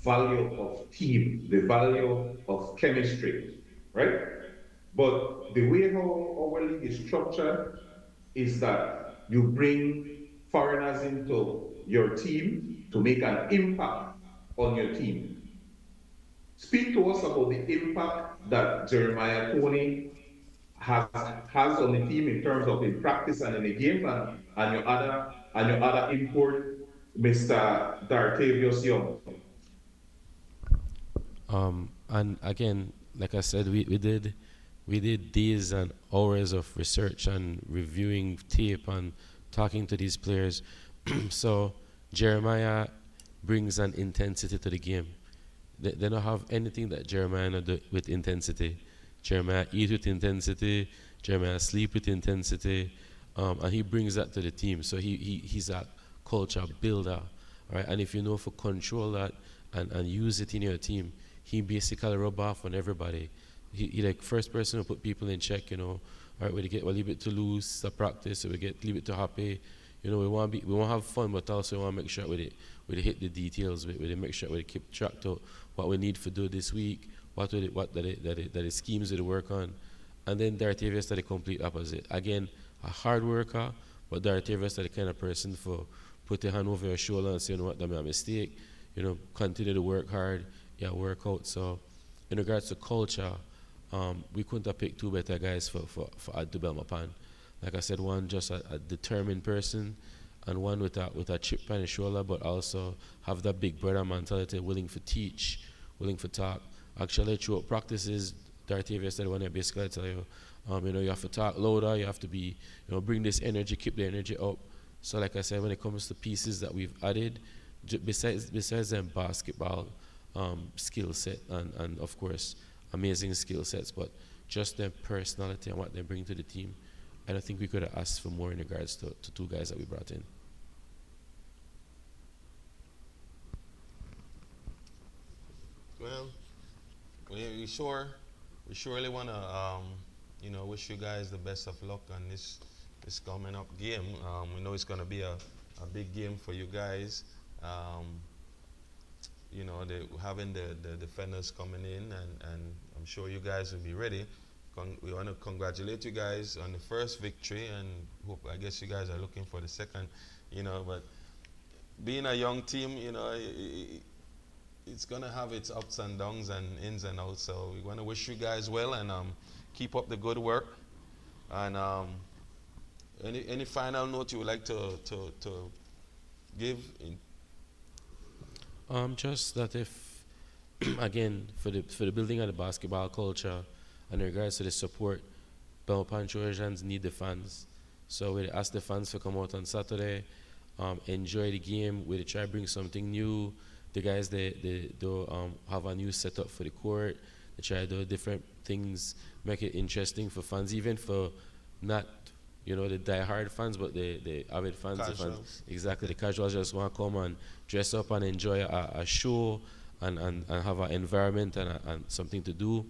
Speaker 2: value of team, the value of chemistry, right? But the way how our league is structured is that you bring foreigners into your team to make an impact on your team. Speak to us about the impact that Jeremiah Tony has on the team in terms of in practice and in the game, and your other import, Mr. Dartavius Young.
Speaker 8: And again, like I said, we did days and hours of research and reviewing tape and talking to these players. So Jeremiah brings an intensity to the game. They don't have anything that Jeremiah do with intensity. Jeremiah eat with intensity. Jeremiah sleep with intensity, and he brings that to the team. So he's a culture builder, right? And if you know to control that and use it in your team, he basically rub off on everybody. He like first person to put people in check, you know. All right, we get a little bit too loose to practice, so we get a little bit too happy. You know, we want to have fun, but also we want to make sure we hit the details. We make sure we keep track to what we need to do this week, what the schemes we work on, and then Dartavius are the complete opposite. Again, a hard worker, but Dartavius are the kind of person for put your hand over your shoulder and say, you know what, that made a mistake. You know, continue to work hard, work out. So, in regards to culture, we couldn't have picked two better guys for add to Belmopan. Like I said, one just a determined person, and one with a chip on his shoulder, but also have that big brother mentality, willing to teach, willing to talk. Actually, throughout practices, Dartavia said when they basically tell you, you have to talk louder, you have to be, bring this energy, keep the energy up. So, like I said, when it comes to pieces that we've added, besides them basketball skill set and of course amazing skill sets, but just their personality and what they bring to the team, I don't think we could have asked for more in regards to two guys that we brought in.
Speaker 1: Well, we surely want to, wish you guys the best of luck on this coming up game. We know it's going to be a big game for you guys. Um, having the defenders coming in, and I'm sure you guys will be ready. We want to congratulate you guys on the first victory, and I guess you guys are looking for the second. But being a young team, it's gonna have its ups and downs and ins and outs. So we want to wish you guys well, and keep up the good work. And any final note you would like to give?
Speaker 8: Just that if again for the building of the basketball culture, and in regards to the support, Belmopan Trojans need the fans. So we ask the fans to come out on Saturday, enjoy the game. We try to bring something new. The guys they do have a new setup for the court. They try to do different things, make it interesting for fans, even for not the die-hard fans, but the avid fans, exactly, the casuals just want to come and dress up and enjoy a show and have an environment and something to do.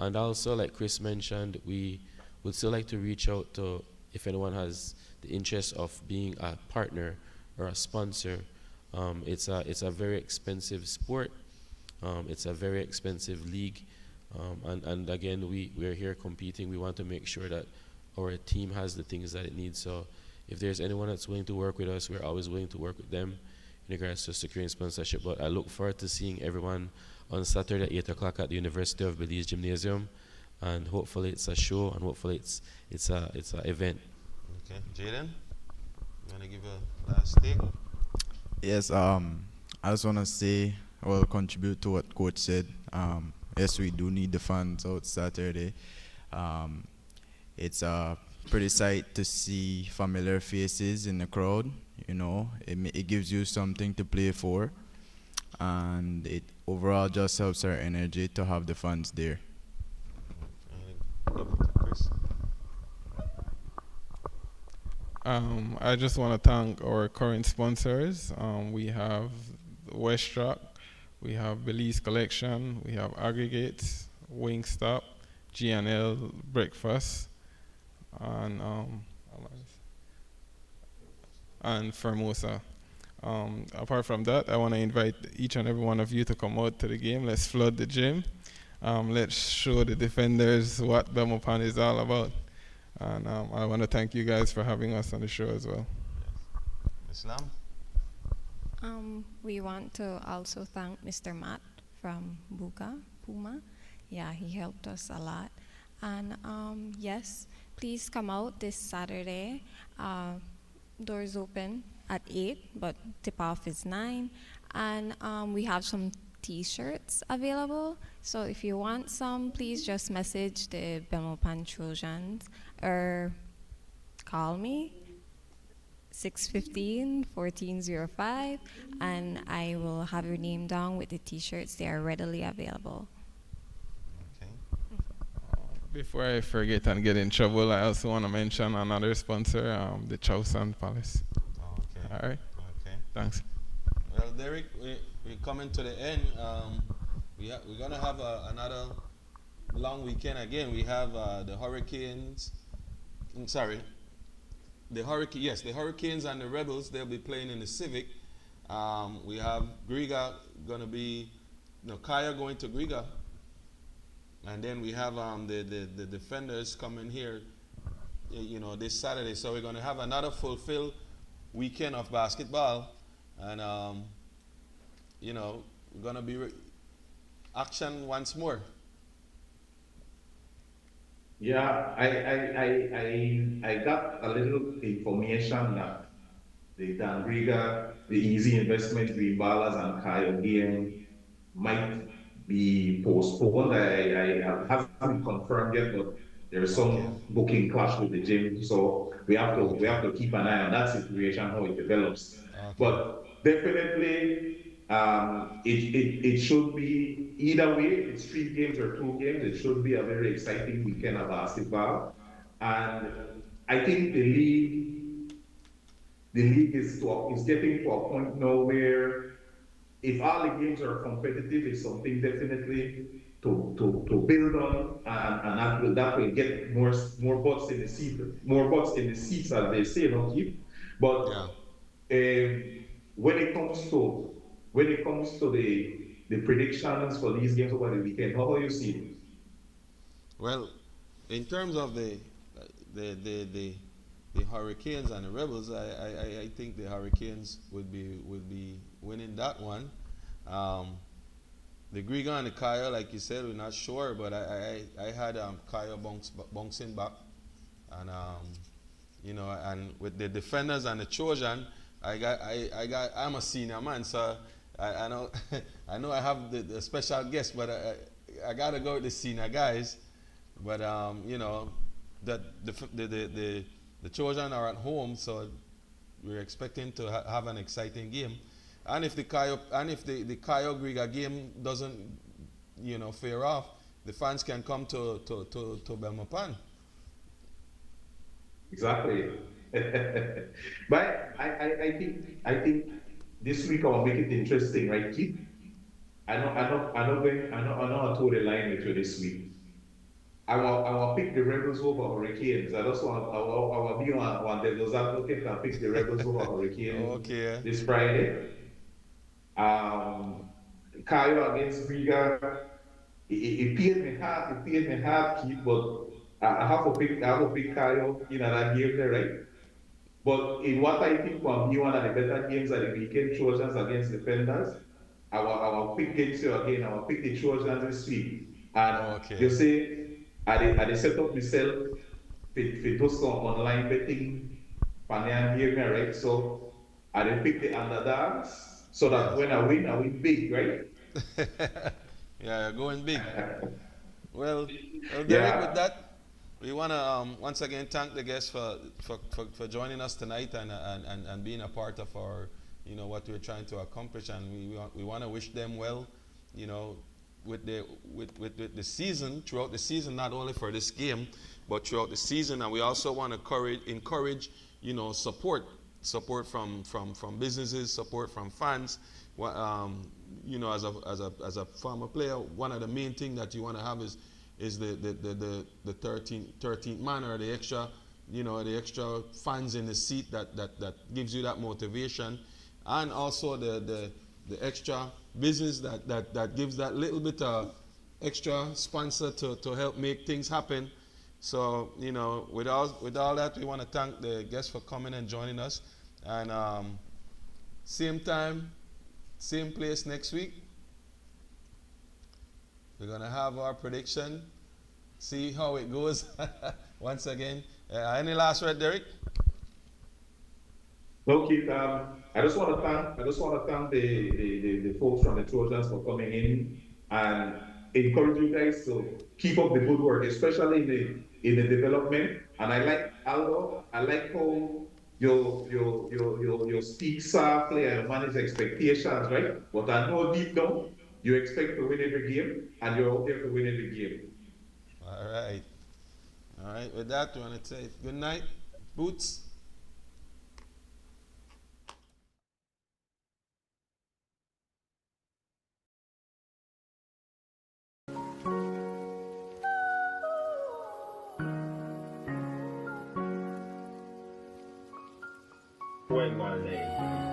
Speaker 8: And also, like Chris mentioned, we would still like to reach out to if anyone has the interest of being a partner or a sponsor. It's a very expensive sport. It's a very expensive league. And again, we're here competing. We want to make sure that our team has the things that it needs. So if there's anyone that's willing to work with us, we're always willing to work with them in regards to securing sponsorship. But I look forward to seeing everyone on Saturday at 8 o'clock at the University of Belize Gymnasium. And hopefully it's a show, and hopefully it's a event.
Speaker 1: Okay, Jaden, you want to give a last take?
Speaker 9: Yes, I just want to say, well, contribute to what Coach said. Yes, we do need the fans out Saturday. It's a pretty sight to see familiar faces in the crowd. It gives you something to play for, and it overall just helps our energy to have the fans there.
Speaker 1: Chris?
Speaker 10: I just want to thank our current sponsors. We have Westrock, we have Belize Collection, we have Aggregates, Wingstop, G&L Breakfast, and Formosa. Apart from that, I want to invite each and every one of you to come out to the game. Let's flood the gym. Let's show the defenders what Belmopan is all about. And I want to thank you guys for having us on the show as well.
Speaker 1: Islam?
Speaker 11: We want to also thank Mr. Matt from Puma. Yeah, he helped us a lot. And yes, please come out this Saturday. Doors open at 8, but tip-off is 9. And we have some T-shirts available. So if you want some, please just message the Belmopan Trojans or call me 615-1405, and I will have your name down with the T-shirts. They are readily available.
Speaker 1: Okay.
Speaker 10: Before I forget and get in trouble, I also want to mention another sponsor, the Chowsan Palace.
Speaker 1: Okay.
Speaker 10: All right.
Speaker 1: Okay.
Speaker 10: Thanks.
Speaker 1: Well, Derek, we're coming to the end. We're gonna have another long weekend again. We have the Hurricanes. The Hurricanes and the Rebels. They'll be playing in the Civic. We have Griga gonna be, Kaya going to Griga, and then we have the defenders coming here, this Saturday. So we're gonna have another fulfilled weekend of basketball, and we're gonna be action once more.
Speaker 2: Yeah, I got a little information that the Danbriga, the easy investment, Green Ballers, and Kayo game might be postponed. I haven't confirmed yet, but there's
Speaker 1: Okay.
Speaker 2: some booking clash with the gym, so we
Speaker 1: Okay.
Speaker 2: have to keep an eye on that situation how it develops.
Speaker 1: Okay.
Speaker 2: But definitely, it should be either way. If it's 3 games or 2 games, it should be a very exciting weekend of basketball, and I think the league is getting to a point now where if all the games are competitive, it's something definitely to build on, and that will get more butts in the seat, more butts in the seats, as they say, not keep. But
Speaker 1: Yeah.
Speaker 2: when it comes to the predictions for these games over the weekend, how do you see it?
Speaker 1: Well, in terms of the the the, the Hurricanes and the Rebels, I think the Hurricanes would be winning that one. Um, the Griga and the Kaya, like you said, we're not sure, but I had Kaya bouncing back, and and with the defenders and the Trojan, I'm a senior man, so I know I know I have the special guest, but I gotta go with the senior guys. But that the Trojan are at home, so we're expecting to have an exciting game. And if the Kayo Griga game doesn't fare off, the fans can come to Belmopan.
Speaker 2: Exactly. But I think this week I'll make it interesting, right, Keith? I know I told a line with you this week. I will pick the Rebels over Hurricanes. I will be on Devil's Advocate and pick the Rebels over Hurricanes
Speaker 1: Okay.
Speaker 2: this Friday. Um, Kayo against Riga. It paid me hard, Keith, but I have to pick Kayo in that game there, right? But in what I think will be one of the better games at the weekend, Trojans against Defenders, I will pick against you again. I will pick the Trojans this week. And you
Speaker 1: Okay.
Speaker 2: see, I set up myself for those online betting Panyan here, right? So I did pick the underdogs so that
Speaker 1: Yes.
Speaker 2: when I win big, right?
Speaker 1: Yeah, you're going big. Well, Derek, with
Speaker 2: Yeah.
Speaker 1: that, we want to once again thank the guests for joining us tonight and being a part of our, what we're trying to accomplish. And we want to wish them well, you know, with the season, throughout the season, not only for this game, but throughout the season. And we also want to encourage, support from businesses, support from fans. As a former player, one of the main things that you want to have is the 13th man, or the extra, the extra fans in the seat that gives you that motivation, and also the extra business that gives that little bit of extra sponsor to help make things happen. So, with all that, we want to thank the guests for coming and joining us. And same time, same place next week. We're going to have our prediction, see how it goes. Once again, any last word, Derek?
Speaker 2: No, Keith, I just want to thank the folks from the Trojans for coming in and encourage you guys to keep up the good work, especially in the development. And I like Aldo, I like how you speak softly and manage expectations, right? But I know deep down you expect to win every game, and you're out there to win every game.
Speaker 1: All right. All right. With that, we want to say good night, Boots.
Speaker 12: Wengale.